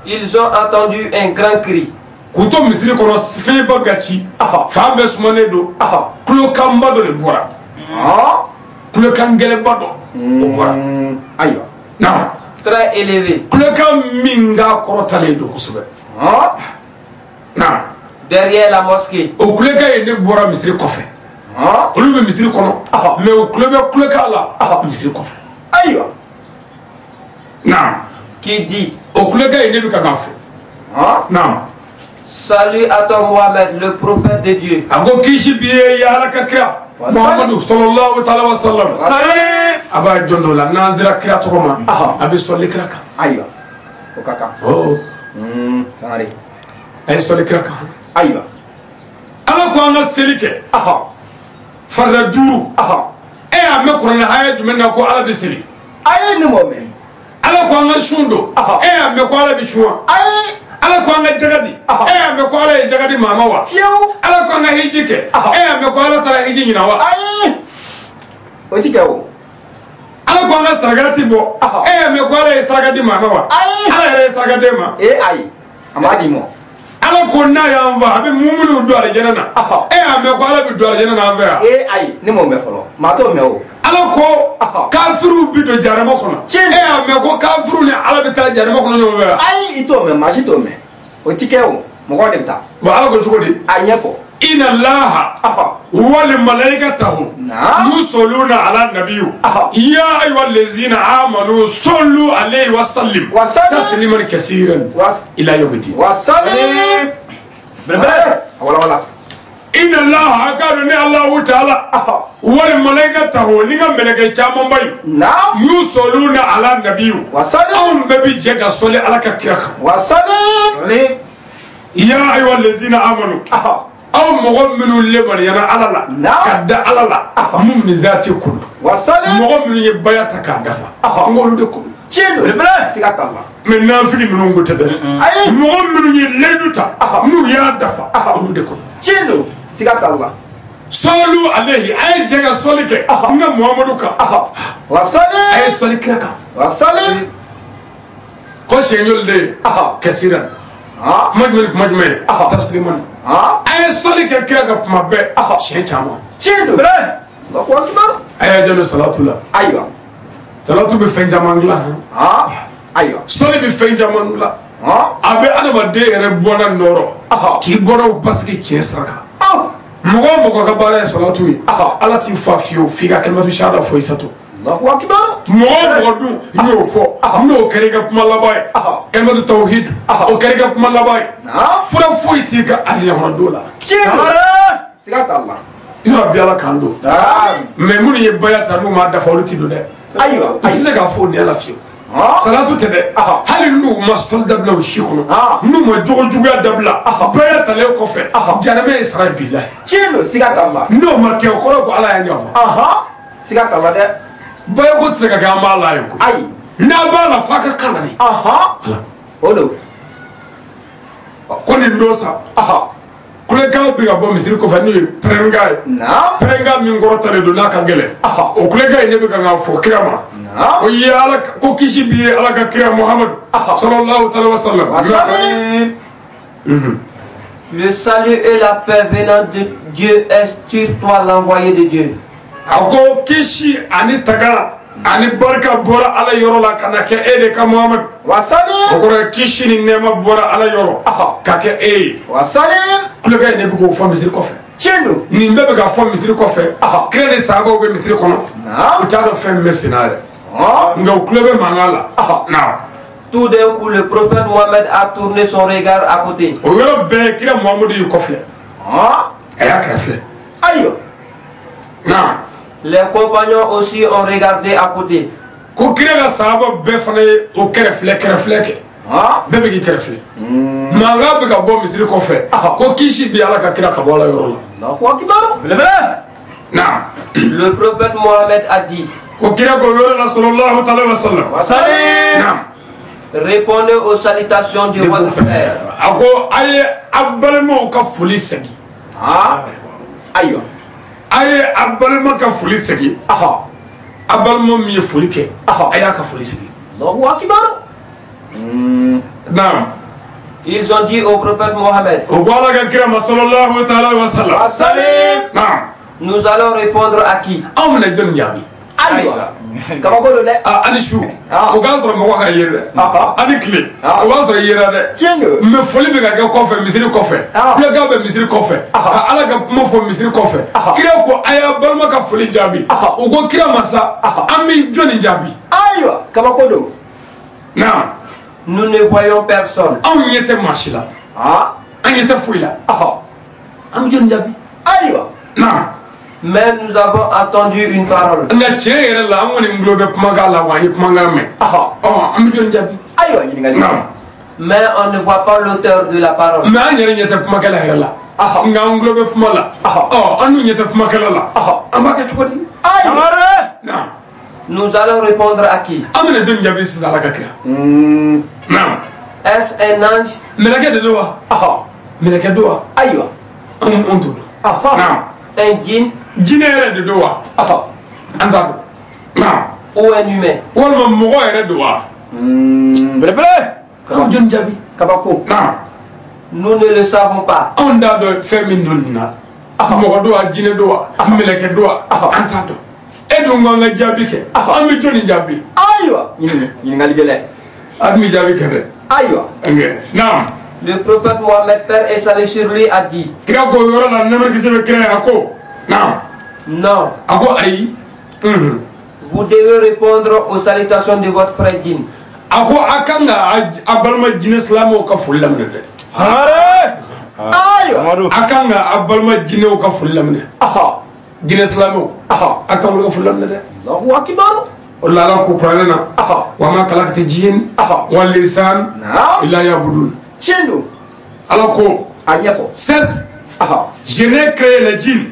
ils ont entendu un grand cri k'u to misiri kɔnɔ fɛnɲɛba bɛ ka ci fa bɛɛ sumanen don kulokanba dɔ de bɔra kulokan gɛlɛnba dɔ o bɔra ayiwa très élevé kulokan min ka kɔrɔtalen don kosɛbɛ derrière la mosquée o kulokan ye ne bɔra misiri kɔfɛ olu bɛ misiri kɔnɔ mais o kulo bɛ kulokan la misiri kɔfɛ ayiwa qui dit o kulokan ye ne bɛ ka kan fɛ salut à toi Mohammed le prophète de Dieu a ko kisi bi ye ala ka kira Muhammadu sallallahu alaihi wa sallam a b'a jɔn dɔ la n'an sera kira tɔgɔ ma a bɛ sɔli kira kan ayiwa o ka kan a sangare ye sɔli kira kan ayiwa ala ko an ka seli kɛ farida 5 e y'a mɛn kuranɛ aya jumɛn na ko ala bɛ seli a ye nin mɔ mɛn ala ko an ka sun don e y'a mɛn ko ala bɛ sun wa ala ko an ka jagadi e y'a mɛn ko ala ye jagadi maama wa fiyewu ala ko an ka hiji kɛ e y'a mɛn ko ala taara hiji ɲina wa o ti kɛ o ala ko an ka sarakati bɔ e y'a mɛn ko ala ye saraka di maama wa ala yɛrɛ ye saraka d'e ma ayi a m'a di mɔ ala ko n'a y'an fa a bɛ mumunu don alijɛnɛ na e y'a mɛn ko ala bɛ don alijɛnɛ na an fɛ yan ayi ne m'o mɛn fɔlɔ maa t'o mɛn o ala ko kafiruw bi don jahanama kɔnɔ e y'a mɛn ko kafiruw ni ala bɛ taa jahanama kɔnɔ ɲɔgɔn fɛ yan ayi i t'o mɛn maa si t'o mɛn o ti kɛ o mɔgɔw de bɛ taa bon ala ko cogo di a ɲɛfɔ إن الله والملائكته يصلون على النبي يا أيها الذين آمنوا صلوا عليه وسلموا تسليما كثيرا إلى يوم الدين. وسلم. ولا إن الله أكرم الله تعالى والملائكته لمن ملك الجامع يصلون على النبي أم ببي جاك صلي على كرخ وسلم. يا أيها الذين آمنوا أو مؤمن لمن ينا على الله كدا على الله مؤمن ذاتي كله وسلم. مؤمن يبايا تكادفا نقول ده كله تشيلو سيكات الله من نافلي من نقول تبع مؤمن يلدوتا نو يا دفا نقول ده كله تشيلو سيكات الله صلوا عليه أي جاك صلي كه نعم محمدك وسلم. أي صلي كه وسلم. قش ينول ده كثيرا مجمل تسليما أي صلي كه ما بي شيء تمام تشيلو الله أكبر. أي جل صلاة الله أيوة. صلاة بفين جمانغلا أيوة. صلي بفين جمانغلا أبي أنا بدي ربنا نورو كي بورو بس كي تشسرك مغو كبارة صلاة وي على تفافيو فيها كلمة شهادة فويساتو الله أكبر. مغو دو يوفو نو كريكا بمالباي كلمة توحيد أو كريكا بمالباي فرا فويتيكا عليه هندولا تشيلو سيكات الله. يا ربي الله كاندو ممن يبايا تانو ما دفعولتي دو ده أيوة. تيجي كافون يلا فيو صلاة تبع هل إنه مستل دبلا وشيخنا إنه ما جوجا دبلا بيا تلو كفر جنبه إسرائيل بالله تشيلو سيكات الله. إنه ما كيو كلو على ينجوا سيكات الله ده. بيا قلت سكا كام الله يكو أي. نبلا فاكا كنادي أولو. كوني نوسا kule ka bi ga bo misiri ko fani prenga min gorota le do na ka gele o kule ka ne bi ka nga fo kirama o ya ala ko kishi bi ala ka kira Muhammad sallallahu alaihi wasallam. Le salut et la paix venant de Dieu est sur toi, l'envoyé de Dieu. Ako kishi ani taga ani barka bora ala yoro la kana ke ede ka Muhammad وسلم. okora kishi ni nema bora ala yoro ka ke وسلم. kule ka ne bi ko fo misiri ko fe تشيلو. ni mbebe ga fo misiri ko fe krene sago be misiri kono o tado fe mesinare nga klebe mangala na Tout d'un coup, le prophète Mohammed a tourné son regard à côté. o yoro be kira Muhammad yu ko fe aya ka fe أيوة. na Les compagnons aussi ont regardé à côté. ko kira ga sahaba be fane o kere fle ke bebe gi kere fle manga be ga bo misiri ko fe ko kishi bi ala ka kira ka bola yoro la الله أكبر. na Le prophète Mohammed a dit: ko kira ko yoro la sallallahu alaihi wasallam وسلم. na répondez aux salutations de votre frère. ako aye abalmo ka fuli segi أيوة. aye abalmo ka fuli segi abalmo mi fuli ke aya ka fuli segi الله أكبر. naam Ils ont dit au prophète Mohammed: o ko ala ka kira sallallahu alaihi wasallam وسلم. naam nous allons répondre à qui? amna jom jabi أيوة. كما قولوا لا. ani shu o ga sɔrɔ mɔgɔ ka yere ani kile o b'a sɔrɔ yera dɛ تشيلو. mɛ foli bɛ ka kɛ kɔfɛ misiri kɔfɛ kulekan bɛ misiri kɔfɛ ka ala ka kuma fɔ misiri kɔfɛ kira ko a y'a balima ka foli jaabi o ko kira masa an bɛ jɔnni jaabi أيوة. كما قولوا. naam Nous ne voyons personne. anw ɲɛ tɛ maa si la an ɲɛ tɛ foyi la an bɛ jɔnni jaabi أيوة. naam Mais nous avons entendu une parole. nka tiɲɛ yɛrɛ la an kɔni tulo bɛ kumakan la wa an ye kumakan mɛn an bɛ jɔnni jaabi أيوة. ينقل. naam Mais on ne voit pas l'auteur de la parole. mɛ an yɛrɛ ɲɛ tɛ kumakɛla yɛrɛ la nka an tulo bɛ kuma la an dun ɲɛ tɛ kumakɛla la an b'a kɛ cogo di أيوة. naam Nous allons répondre à qui? an bɛna jɔnni jaabi sisan ala ka kira naam Est-ce un ange? mɛlɛkɛ de don wa mɛlɛkɛ don wa أيوة. an t'o dɔn naam Un djinn? jinɛ yɛrɛ de don wa an t'a dɔn naam Ou un humain? walima mɔgɔ yɛrɛ don wa an jɔnni jaabi كما قول. naam Nous ne le savons pas. anw t'a dɔn fɛn min don nin na mɔgɔ don wa jinɛ don wa mɛlɛkɛ don wa an t'a dɔn e dun ko an ka jaabi kɛ an bɛ jɔnni jaabi أيوة. ينقل. an bɛ jaabi kɛ dɛ أيوة. naam Le prophète Mohammed, Père et salut sur lui, a dit. Non. Vous devez répondre aux salutations de votre frère djinn. Allah ko qur'ana wa ma khalaqti jinn wal insan illa ya'budun. Tiendo. Alors ko certes je n'ai créé les djinns,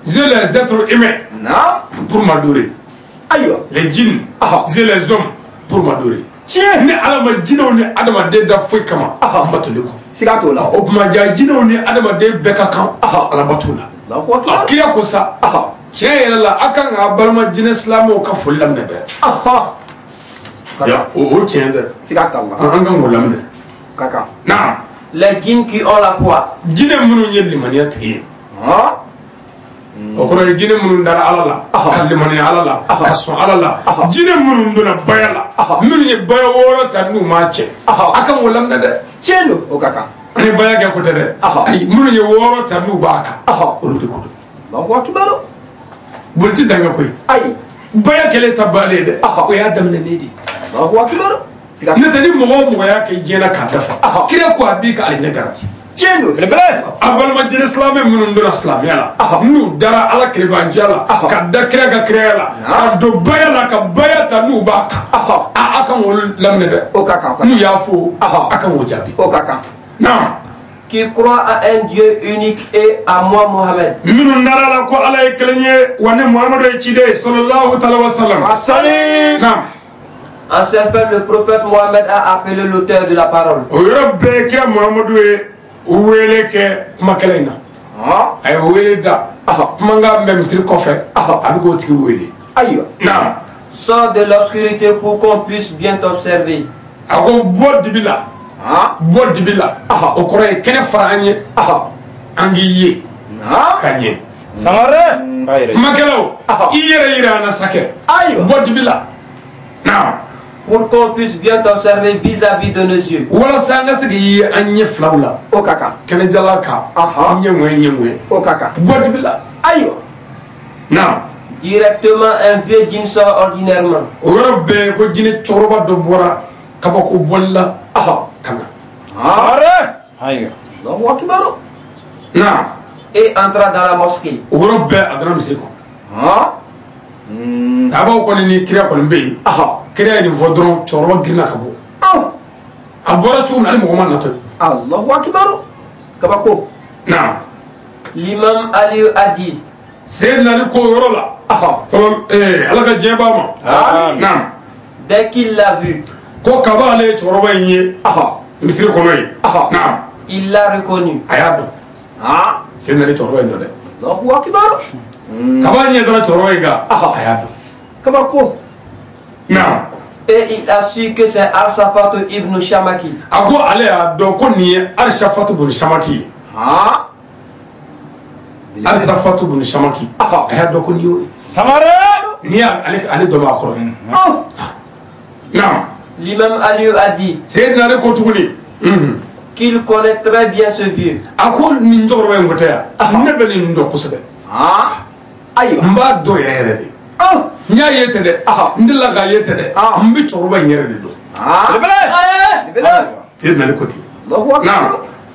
je les êtres humains pour m'adorer. Les djinns, je les hommes pour m'adorer. Ni alama jino ni adama de da foi kama mbatuleko. Sigato la. O kuma ja jino ni adama de beka kan ala batula. Akira ko sa. Tiens là akan abalma jine islamo ka fullam ne be. Ya o tiens de. Sigata Allah. Anga ngolam ne. Kaka. Na. Les djinns qui ont la foi. Jine munu nyelli maniyati. O ko jine munu dara alala. Kallimani alala. Kaso alala. Jine munu ndona bayala. Munu ye bayo woro tanu mache. Akan ngolam ne de. Tiendo o kaka. Ani baya ke ko tere. Ay munu ye woro tanu baka. O lu ko. Allahu akbar. Bulti danga koy ay baya kele tabale de o ya damne nedi Allahu akbar ne tani mo ya ke jena ka dafa kire ko abi ka alina garanti tiendo rebele abal majid islam mun ndo islam yala nu dara ala kire banjala ka dakira ka kire la ka do baya la ka baya ta nu ba ka aka wol lamne de o kaka nu ya fo aka wo jabi o kaka na qui croit à un Dieu unique et à moi Mohammed. En ce fait, le prophète Mohammed a appelé l'auteur de la parole. Sors de l'obscurité pour qu'on puisse bien t'observer. Bod bila o kore kene faranye angiye kanye samare makelo ira na sake bod bila na pour qu'on puisse bien t'observer vis-à-vis de nos yeux. Wala sanga sigi anye flawla o kaka kene jalaka nyemwe o kaka bod bila na directement un vieux djinn sort ordinairement. O robbe ko jine toroba do bora kabako bolla kana aïe Allahu akbar na et entra dans la mosquée. O robbe adana misiko abo ko ni kira ko mbe kira ni vodron toroba girna kabo abora chuna ni muhammad nato Allahu akbar kabako na l'imam Ali a dit Sayyidina ko yorola alaga jeba ma na dès qu'il l'a vu ko kabale toroba yin misiri kono yi na il l'a reconnu ayado Sayyidina toroba yin de Allahu akbar kabanye dara toroba yin ga ayado kabako na et il a su que c'est Al-Safat ibn Shamaki. Ako ale a do ko ni Al-Safat ibn Shamaki Al-Safat ibn Shamaki ayado ko ni samare ni ale do ma ko na L'imam Ali a dit qu'il connaît très bien ce vieux.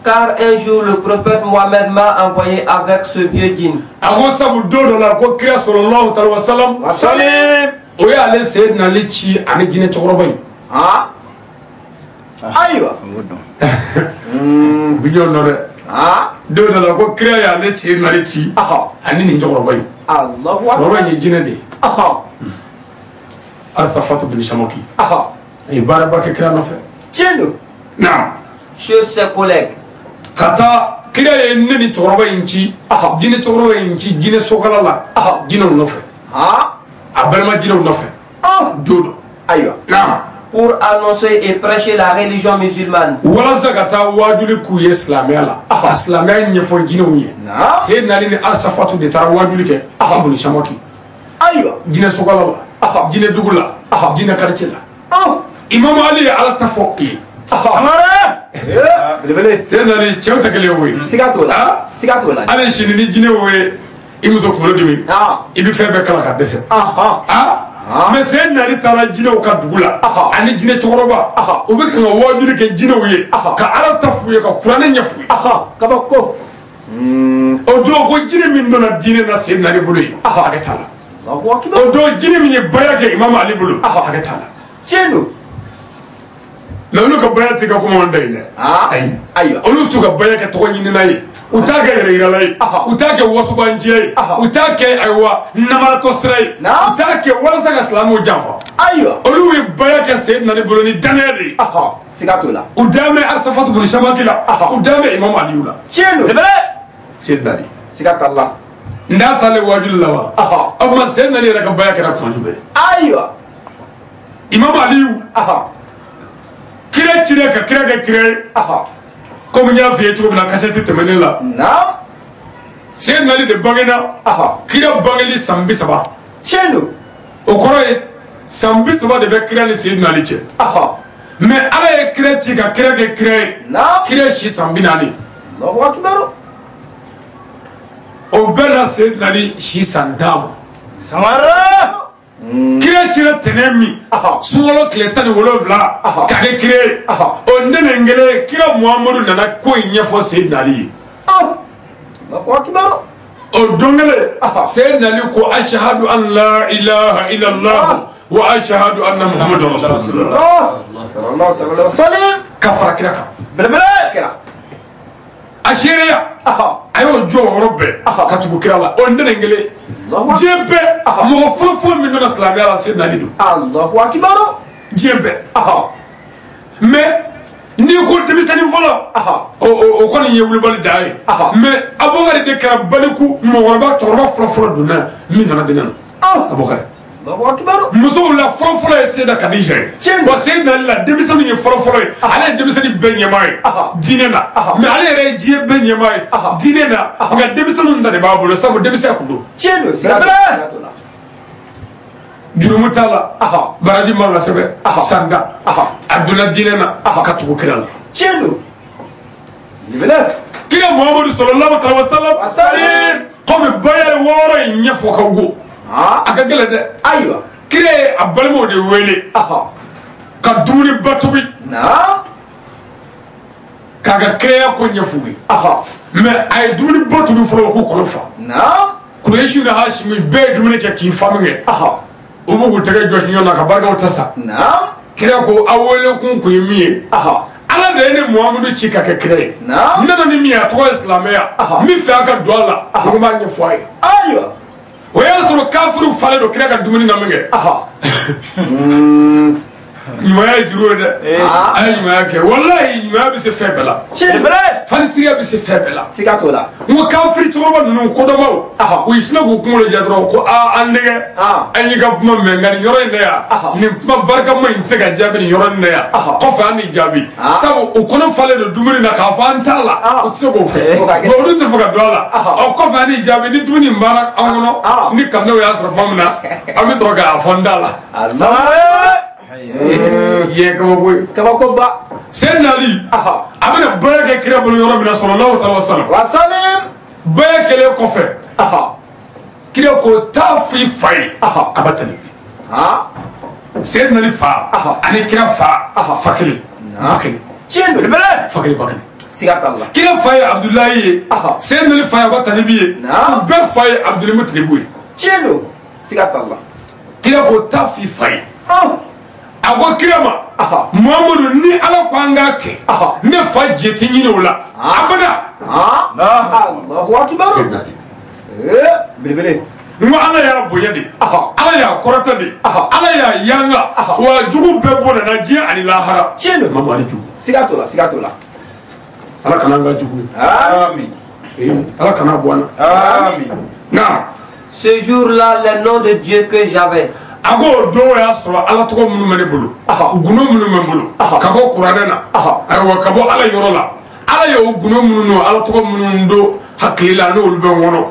Car un jour le prophète Mohammed m'a envoyé avec ce vieux djinn. Aïwa. Bijo nore. Do da la ko kriya ya le ci na le ci. Ani ni jogoro bay. Allahu akbar. Jogoro ni jine de. Al-Safat ibn Shamaki. E bara ba ke kriya na fe. Tiendo. Na. Chez ses collègues. Kata kriya ye ne ni jogoro bay ci. Jine jogoro bay ci jine sokala la. Jine no fe. Abalma jine no fe. Dodo. Aïwa. Na. Pour annoncer et prêcher la religion musulmane. Wala zakata waduli ku islamia la. Islamia ni fo jine wuye. C'est nali ni Al-Safat de tar waduli ke. Ibn Shamaki. Aïwa. Jine sokala la. Jine dugula. Jine quartier la. Imam Ali ala tafoqi. Amare. belebele sen nali cɛw tɛ kelen ye siga t'o la siga t'o la hali sini ni jinɛ ye i muso kunkolo dimi i bɛ fɛn bɛɛ kala ka dɛsɛ mais sen nali taara jinɛw ka dugu la ani jinɛ cɛkɔrɔba u bɛ kan ka wajibi kɛ jinɛw ye ka ala ta f'u ye ka kuranɛ ɲɛ f'u ye kabako o don ko jinɛ min donna diinɛ na sen nali bolo ye hakɛ t'a la o don jinɛ min ye baya kɛ imamu ali bolo hakɛ t'a la tiɲɛ don mais olu ka baya tɛ ka kuma da yen dɛ ayi olu t'u ka baya kɛ tɔgɔ ɲinina ye u t'a kɛ yɛrɛ yirala ye u t'a kɛ wasubanjiya ye u t'a kɛ ayiwa namaratɔ sira ye u t'a kɛ walasa ka silamɛw janfa ayiwa olu ye baya kɛ sen nali bolo ni danaya de ye siga t'o la u dan bɛ asafatu bun samaki la u dan bɛ imamu aliyu la tiɲɛ don sen nali siga t'a la n t'a taalen wajulu la wa o tuma sen nali yɛrɛ ka baya kɛra kuma jumɛn ayiwa imamu aliyu kira cire ka kira kɛ kira ye komi n y'a f'i ye cogo min na kasɛti tɛmɛnen la sen nali de bangena kira bangeli san 30 tiɲɛ don o kɔrɔ ye san 30 de bɛ kira ni sen nali cɛ mais ala ye kira ci ka kira kɛ kira ye kira si san 40 o bɛɛ la sen nali si san 10 samara kira cira tɛnɛn min sunkalo tile 17 ka kɛ kira ye o ntɛnɛn kelen kira muhamadu nana ko in ɲɛfɔ sen nali ye o don kelen sen nali ko ashahadu an la ilaha illallah wa ashahadu anna muhammadu rasulullah ka fara kira kan a seereya a y'o jɔ o yɔrɔ bɛɛ ka tugu kira la o ntɛnɛn kelen diɲɛ bɛɛ mɔgɔ fɔlɔfɔlɔ min donna silamɛya la sen nali don diɲɛ bɛɛ mais n'i ko denmisɛnnin fɔlɔ o kɔni ye wulibali da ye mais abubakari de kɛra baliku mɔgɔkɔrɔba cɛkɔrɔba fɔlɔfɔlɔ donna min nana diinɛ na abubakari musow la fɔlɔfɔlɔ ye seyida kadija ye wa seyida ali la denmisɛnninw ye fɔlɔfɔlɔ ye ale ye denmisɛnnin bɛɛ ɲɛmaa ye diinɛ na mais ale yɛrɛ ye diɲɛ bɛɛ ɲɛmaa ye diinɛ na nka denmisɛnninw ta de b'a bolo sabu denmisɛnya kun don jurumu t'a la baraji ma lasɛbɛ sanda a donna diinɛ na ka tugu kira la kira muhamadu sallallahu alaihi wa sallam komi baya ye wɔɔrɔ in ɲɛfɔ ka go a ka gɛlɛn dɛ ayiwa kira ye a balimaw de wele ka dumuni ba tobi k'a ka kiraya ko ɲɛf'u ye mais a ye dumuni ba tobi fɔlɔ k'u kɔnɔ fa kurɛsi na hasimi bɛɛ ye dumuni kɛ k'i fa min kɛ o b'u k'u tɛgɛ jɔsi ɲɔgɔn na ka barikaw ta sa kira ko aw wele kun ye min ye ala de ye ne muhamadu ci ka kɛ kira ye ne nana ni min ye a tɔgɔ ye silamɛya min fɛ a ka don a la o b'a ɲɛfɔ a ye ayiwa o y'a sɔrɔ kafiriw falen don kira ka dumuni na min kɛ ɲumanya ye juru ye dɛ a ye ɲumanya kɛ walayi ɲumanya bɛ se fɛn bɛɛ la fanisiriya bɛ se fɛn bɛɛ la siga t'o la n ko kafiri cɛkɔrɔba ninnu kodɔnbaw u sinna k'u kunkolo jɛ dɔrɔn ko an nɛgɛ an y'i ka kuma mɛn nka nin yɔrɔ in na yan nin kuma barikama in tɛ se ka jaabi nin yɔrɔ in na yan kɔfɛ an ni jaabi sabu u kɔnɔ falen don dumuni na k'a fɔ an t'a la u tɛ se k'o fɛ nka olu tɛ fɛ ka don a la ɔ kɔfɛ an ni jaabi ni dumuni in banna an kɔnɔ ni kabinɛw y'a sɔrɔ tuma min na an bɛ sɔrɔ k'a fɔ n da la ye kabako ba sen nali a bɛna baya kɛ kira bolo yɔrɔ min na sallallahu alaihi wa sallam baya kɛlen kɔfɛ kira ko taa fɔ i fa ye a b'a tɛmɛ sen nali fa ani kira fa kelen ba kelen tiɲɛ don fa kelen ba kelen siga t'a la kira fa ye abudulayi ye sen nali fa ye ba talibi ye u bɛɛ fa ye abudulmutalibu ye tiɲɛ don siga t'a la kira ko taa fɔ i fa ye a ko kira ma muhamadu ni ala ko an k'a kɛ ne fa jɛ tɛ ɲini o la abada Allahu akbar belebele n ko ala y'a bonya de ala y'a kɔrɔta de ala y'a yanga wa jugu bɛɛ bɔ na diɲɛ ani lahara tiɲɛ don mamu ani jugu siga t'o la siga t'o la ala kana an ka jugu amin ala kana bɔ an na amin nka ce jour-là les noms de Dieu que j'avais a ko dɔw y'a sɔrɔ ala tɔgɔ minnu bɛ ne bolo gundo minnu bɛ n bolo ka bɔ kuranɛ na ayiwa ka bɔ ala yɔrɔ la ala ye o gundo minnu n'o ala tɔgɔ minnu don hakili la n'olu bɛ n kɔnɔ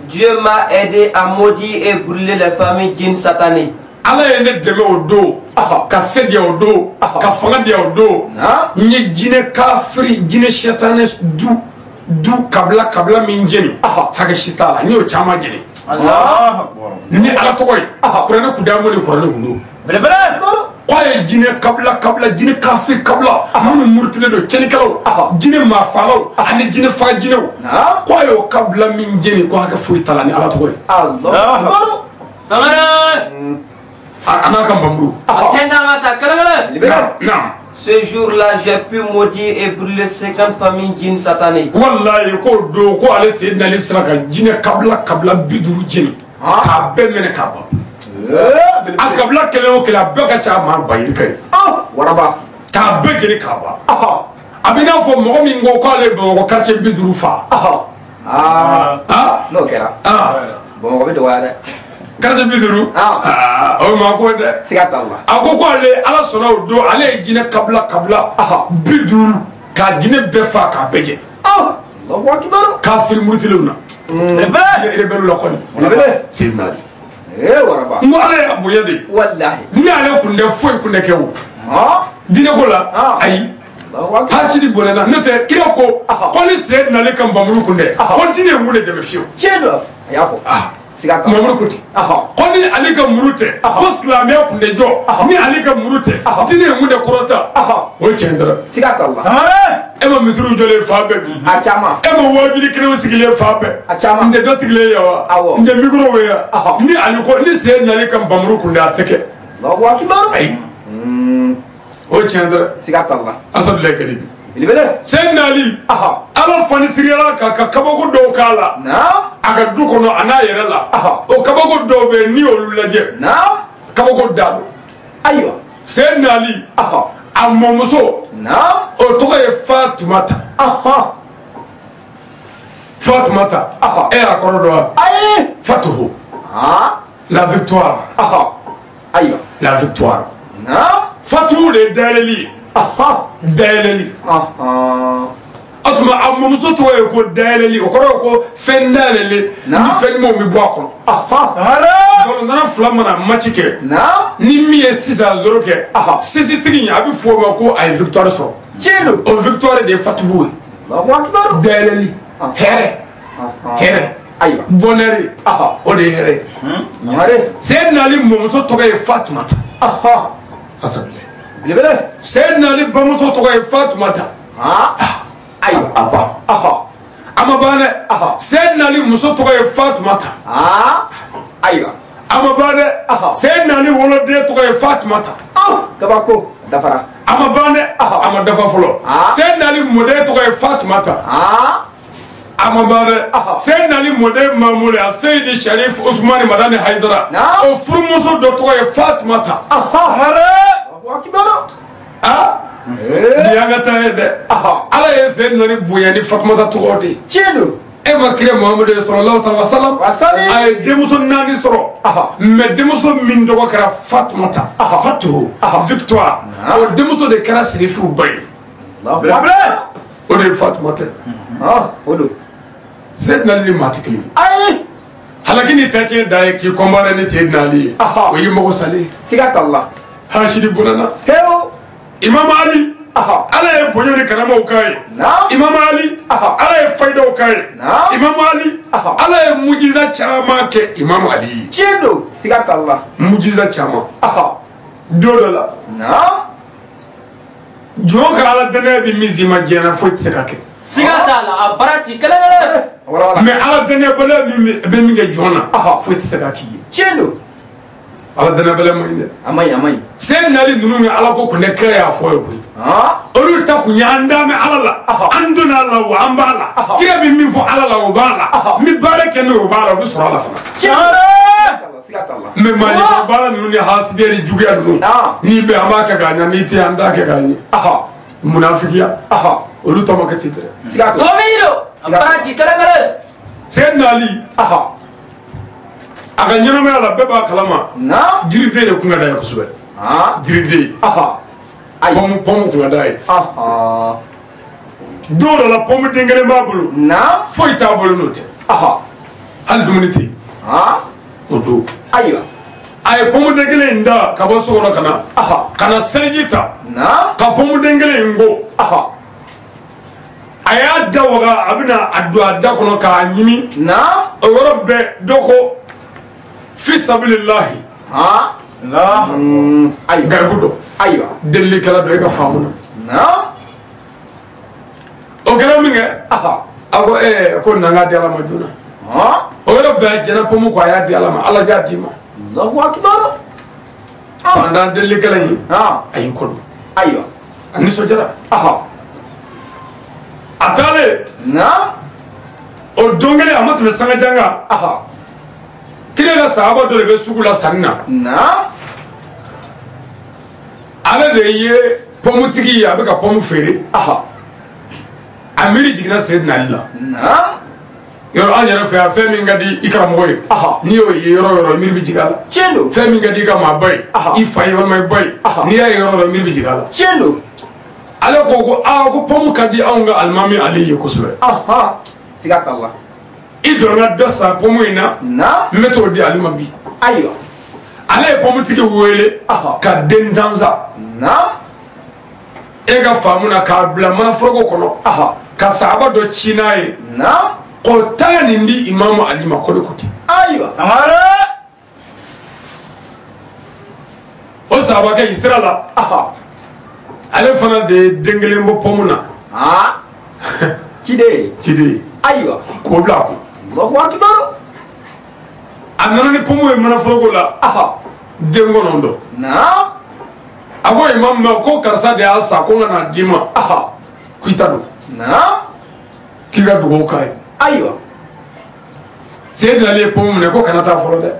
Dieu m'a aidé à maudire et brûler les familles djinns sataniques ala ye ne dɛmɛ o don ka se di o don ka fanga di o don n ye jinɛ kafiri jinɛ sɛtanɛ du kabila min jeni hakɛ si t'a la n y'o caman jeni ni ala tɔgɔ ye kuranɛ kun d'an ni kuranɛ kun don k'a ye jinɛ kabila jinɛ kafiri kabila minnu murutilen don cɛnnikɛlaw jinɛ maafagaw ani jinɛ faga jinɛw k'a ye o kabila min jeni ko hakɛ foyi t'a la ni ala tɔgɔ ye ana ka mbamuru ce jour-là j'ai pu maudire et brûler 50 familles djinns sataniques. Wallahi ko do ko ale sayyidina ali siraka jinne kabla biduru jini ka be mene ka ba a kabla kele o kele be ka cha ma bayir kay waraba ka be jini ka ba abina fo mo mi ngo ko ale bo ko quartier biduru fa no kera bon ko be do wala quartier biduru o ma ko de sigata Allah akoko ale ala sona o do ale jinne kabla biduru ka jinne be fa ka beje Allahu akbar kafir mutiluna ebe belu la koni sidna waraba ngo ale abuya de wallahi ni ale kunde foy kunde kewo dine ko la ayi hachidi bolena note kira ko koni sayyidina ali kan bamuru kunde continue mu de deme fiyo chedo ayafo sigata mamuru kuti koni ali kan murute ko islamia kunde jo ni ali kan murute dine mu de korota o chendra sigata Allah ema misuru jole fabe achama ema wajili kire sigile fabe achama nde do sigile yawa nde mikro weya ni ali ko ni sayyidina ali kan bamuru kunde ateke Allahu akbar ay o chendra sigata Allah asabile kalibi ilibele sayyidina ali ala fani sigila ka kabako do kala aga du kono ana yere la o kabako do be ni olulaje kabako dado aywa sayyidina ali amomuso o togo ye Fatumata Fatumata akoro do Fatuhu la victoire aywa la victoire Fatuhu le daleli atuma amomuso togo ye ko daleli o koro ko fendalele ni fenmo mi bo akon donc nana fila mana match kɛ ni min ye 6-0 kɛ sisi tigi a bɛ fɔ o ma ko a ye victoire sɔrɔ tiɲɛ o victoire de ye Fatuhu ye dayɛlɛli hɛrɛ ayiwa bonheur o de ye hɛrɛ ye sayyidina ali mɔmuso tɔgɔ ye Fatumata sayyidina ali bamuso tɔgɔ ye Fatumata ayiwa a ma ban dɛ sayyidina ali muso tɔgɔ ye Fatumata ayiwa a ma ban dɛ sayyidina ali woloden tɔgɔ ye Fatumata kabako dafara a ma ban dɛ a ma dafa fɔlɔ sayyidina ali mɔden tɔgɔ ye Fatumata a ma ban dɛ sayyidina ali mɔden Mamuru a Seydi Sharif Usmani Madani Haidara o furumuso dɔ tɔgɔ ye Fatumata Diangata ye dɛ ala ye sayyidina ali bonya ni Fatumata tɔgɔ de tiɲɛ e ma kira Muhammadu sallallahu alaihi wasallam a ye denmuso 4 sɔrɔ mais denmuso min tɔgɔ kɛra Fatumata Fatuhu victoire o denmuso de kɛra Sirifu ba ye o de ye Fatumata o do sayyidina ali ni maa tɛ kelen ye halaki ni tɛ tiɲɛ da ye k'i kɔnbara ni sayyidina ali ye o y'i mago salen siga t'a la Hashidi bonana Imam Ali ala ye bonya ni karamaw k'a ye Imam Ali ala ye faydaw k'a ye Imam Ali ala ye mujiza caman kɛ Imam Ali tiɲɛ do siga t'a la mujiza caman don dɔ la jɔn ka ala danaya bi min si ma diɲɛ na foyi tɛ se ka kɛ siga t'a la a baara ci kɛlɛ mais ala danaya baliya bɛ min kɛ jɔn na foyi tɛ se ka k'i ye tiɲɛ do ala danaya baliya man ɲi dɛ a man ɲi a man ɲi sayyidina ali ninnu ye ala ko kun ne kira y'a fɔ ye koyi olu ta kun ye an dame ala la an donna ala la wa an b'a la kira bɛ min fɔ ala la o b'a la n bɛ baara kɛ n'o b'a la o bɛ sɔrɔ ala fana mais maa ye baara ninnu ni hasidiya ni juguya ninnu n'i bɛ an b'a kɛ k'a ɲɛ n'i tɛ an t'a kɛ k'a ɲɛ munafigiya olu ta ma kɛ ten dɛ tomido a baara ci kɛlɛ sayyidina ali a ka ɲɛnamaya la bɛɛ b'a kalama jiriden de kun ka d'a ye kosɛbɛ jiriden pɔmu kun ka d'a ye don dɔ la pɔmu den kelen b'a bolo foyi t'a bolo n'o tɛ hali dumuni tɛ yen o don ayiwa ay pomu dengele nda ka bo sokoro kana kana serjita ka pomu dengele ngo aya dawaga abina adwa da kono ka nyimi o woro be doko fi sabilillah la ay garbudo aywa delli kala do e ka famuna o kala minga ako ko nanga de ala majuna o woro be jana pomu ko aya de ala ma ala jatima Allahu akbar anda delli kala yi ay ko aywa ani sojara atale o dongele amatu sanga janga kile la sahaba do be sugula sanna ala de ye pomutigi ya be ka pomu fere amiri jigna sayyidina Allah yoro anyara fe min ngadi ikramoy ni yo yoro mirbi jigala chendo fe min ngadi ka ma bay ifay wal may bay ni ya yoro mirbi jigala chendo ale ko pomu kadi awnga almami ali kusbe sigat Allah idona dosa pomu ina meto di almabi ayo ale pomu tigi wele ka dendanza ega famuna ka bla mana frogo kono ka sahaba do chinaye ko tani ndi imam ali makole kuti ayo sahara o sahaba ka israla ale fana de dengelembo pomuna chide ayo ko bla ko Allahu akbar anana ni pomu e mana frogo la dengo nondo abo imam ma ko karsa de asa ko na dima kuitado kiga dugo kai aywa seydi ali pomu ne ko kanata foro de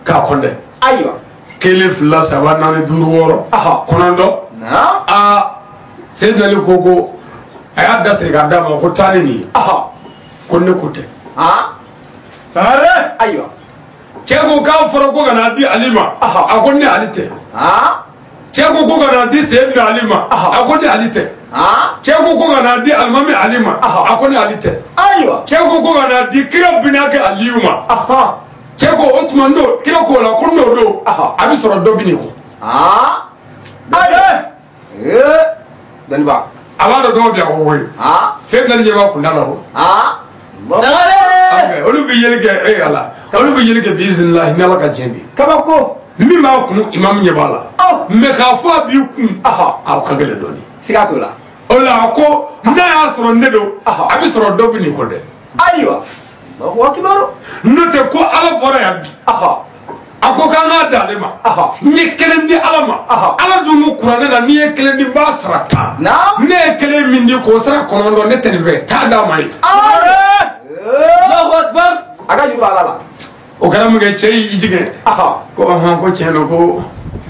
ka konde aywa kele fla sabana ne duru woro konando seydi ali koko aya dasri ka dama ko tani ni konne kote sare aywa chego ka foro ko kana di alima akonne alite chego ko kana di seydi alima akonne alite chego ko kana di almami alima akonne alite aywa chego ko kana di kira binake aliyuma chego otman do kira ko la kondo do abi soro do biniko dan ba abado do biya ko woy fe dal je ba ko ndalo dangale olu bi yelke ala olu bi yelke biiznillah ni ala ka jendi kabako mi ma ko imam nyebala me ka fo bi kun aw ka gele doni sigatola ola ko na ya soro ndedo abi soro do biniko de aywa Allahu akbar note ko ala bora ya bi ako kanga dalema ni kelen ni alama ala dungu qur'ana na ni kelen ni basrata ne kelen min ni ko sara konondo ne tenbe ta da mai Allahu akbar aga jura ala o kana mu ge chei ijige ko cheno ko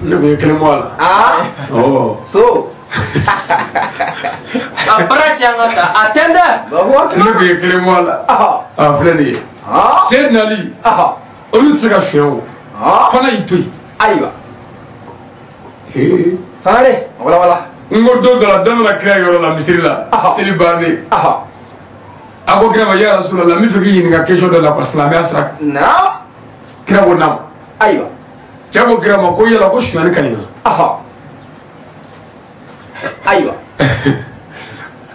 ne be kelen wala so abra changata atende Allahu akbar ne be kelen wala fleni sayyidina ali olu sega sheo fana itoi aywa sare wala ngodo dala dala kira yoro la misirila silibani ako kira ya rasulullah mi fiki ni ka question de la islam asra kira wonam aywa jago kira ma ko yela ko shani kanya aywa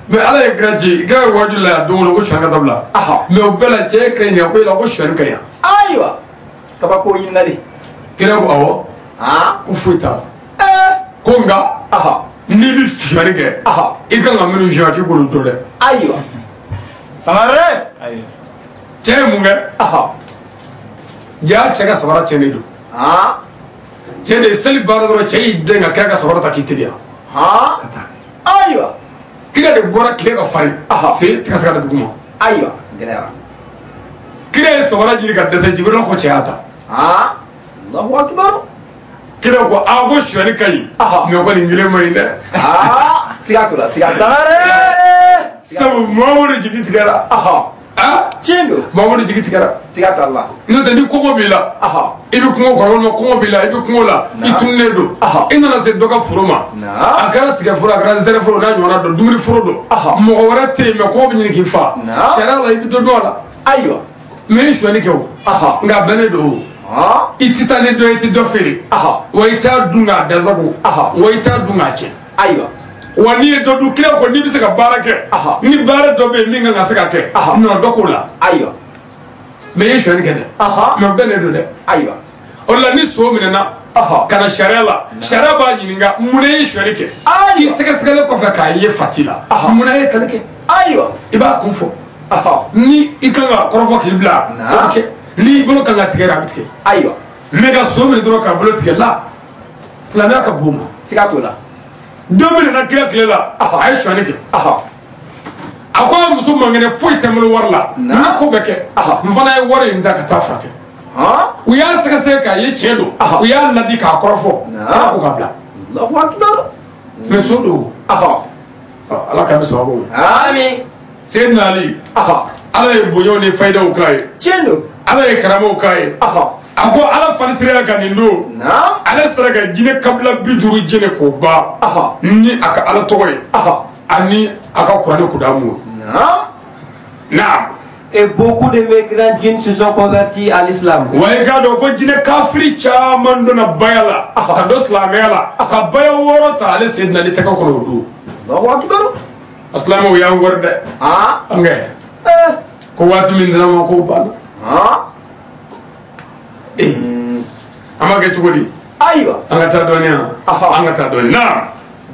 me ala igraji kira wajula do ko shani tabla me obela che kenya ko yela ko shani kanya aywa tabako yinali kira ko awo ko fuita ko nga ni bi shani ke ikan aminu jaki ko do de aywa samare che munga ja chega sabara che nedo che de seli baradoro che idde nga kaga sabara ta kitidia kata aywa kira de bora kile ka fari se tika saka duguma aywa gelera kira sabara jiri ka dese jibro ko che ata Allahu akbar kira ko ago shwani kai me ko ni ngile mai ne sigatola samare sabu mamudu jigi tigara chendo mamudu jigi tigara sigata Allah no tandi ko bila ibi ko ko no ko bila ibi ko la itunne do ina se doka furuma akara tiga fura akara zere furo na nyona do dumuri furo do mo ko warate me ko bi ni kifa shara la ibi do do la aywa me shwani kew nga bene do ititani do iti do feri wa ita dunga dazabu wa ita dunga che aywa wani do du kila ko ni bisa ka barake ni bare do be minga nga saka ke no dokola aywa me yesho ni kede no bene do de aywa olla ni so minena kana sharela sharaba yininga mune yesho ni ke yi saka saka ko fa ka ye fatila mune ye tanke aywa iba kunfo ni ikanga korofo kibla okay li bolo kanga tigera bitke aywa mega so mine do ka bolo tigela flana ka buma sikatola domine na kila la ay shwani ke akwa muso mangene foi temul warla na ko beke mfana ay wari nda ka tafake uya saka seka ye chedo uya ladi ka korofo ko kabla Allahu akbar mesodo ala ka biso wabo amin sayyidina ali ala ye bonyo ni faida ukai chendo ala ye karama ukai ako ala falisira ka nindo ala sara ka jine kabla biduru jine ko ba ni aka ala togoy ani aka kurane kudamu naam. Et beaucoup de migrants djinns se sont convertis à l'islam. Ouais, quand on dit que kafri chaman dona bayala, kado slamela, kabaya woro ta ale sedna li teka kono du. Allahu akbar. Aslamu wi yang worde. Angé. Ko wati min dina ma ko bal. Amage tugodi. Aywa. Angata donia. Angata donia.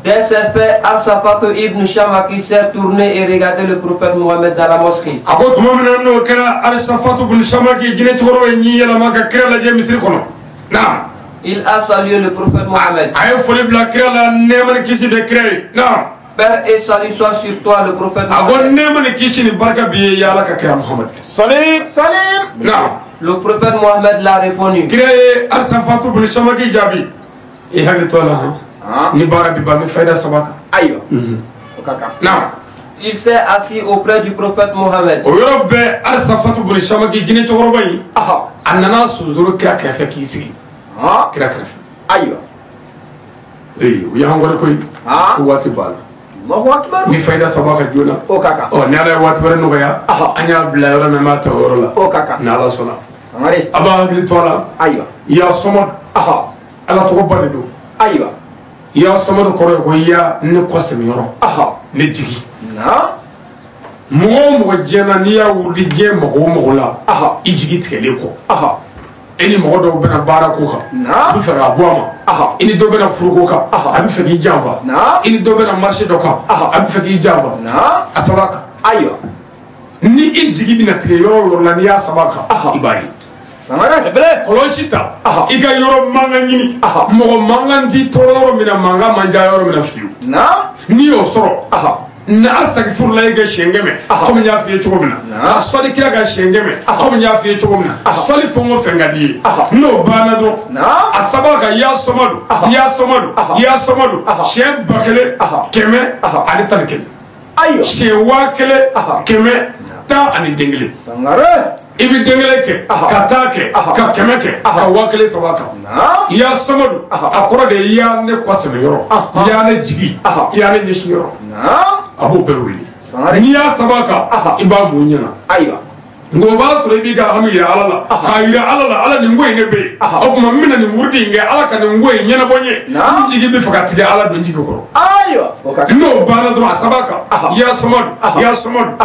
Dès ces faits, Al-Safato ibn Shamaki s'est tourné et regardé le prophète Mohammed dans la mosquée. Il a salué le prophète Mohammed. Père et salut soit sur toi, le prophète Mohammed. Salim, salim. Le prophète Mohammed l'a répondu. Ni bara bi ba mi faida sabaka ayo okaka na il s'est assis auprès du prophète Mohammed o yorobe Al-Safatu bun Shamaki jine choroba yi anana suzuru kira kira ki sigi kira kira ayo ya ngore koy ko wati bal Allahu akbar mi faida sabaka jona okaka o ne ala wati bare no ya anya bla yoro me mata worola okaka na ala sona amari aba gli tola ayo ya somod ala to bade do ayo ya somod koro ko ya ne kosemi yoro ne jigi na mo jena ni ya wudi je mo la ijigi tele ko eni mo do bena bara ko ka bu fera boama eni do bena furu ko ka abi fegi jamba eni do bena marché do ka abi fegi jamba asabaka ayo ni ijigi bina tele yoro la ni ya sabaka ibali samara bele kolonchita iga yoro manga nyini mo manga ndi toro mina manga manja yoro mina fiu na ni yo soro na astaghfir la ga shengeme comme nya fiye chogomina asali kila ga shengeme comme nya fiye chogomina asali fongo fengadi no bana do asabaka ya somadu ya somadu shen bakele keme ani tankele ayo shen wakele keme ta ani dengele sangare ibi dengele ke katake ka keme ke ka wakele sabaka ya somadu akora de ya ne kwaseme yoro ya ne jigi ya ne nishi yoro abu berwili ni ya sabaka iba munyana aywa ngo ba so bi ga hamu ya alala khayira alala ala ni ngoy ne be akuma mina ni wurdi nge ala ka ni ngoy nyana bonye njigi bi fakati ga ala don jigi ko aywa no bana do sabaka ya samad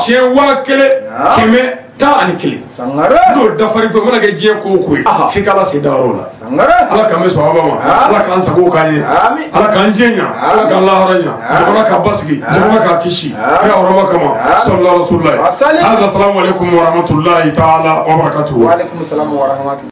she wa kele keme ta ani kele sangare no da fari fo mana ga je ko ko fikala se darola sangare ala ka me so baba ala kan sa ko kani amin ala kan jenya ala kan la haranya jabana ka basgi jabana ka kishi ya orama kama sallallahu alaihi wasallam assalamu alaikum wa rahmatullahi ta'ala wa barakatuh wa alaikum assalam wa rahmatullahi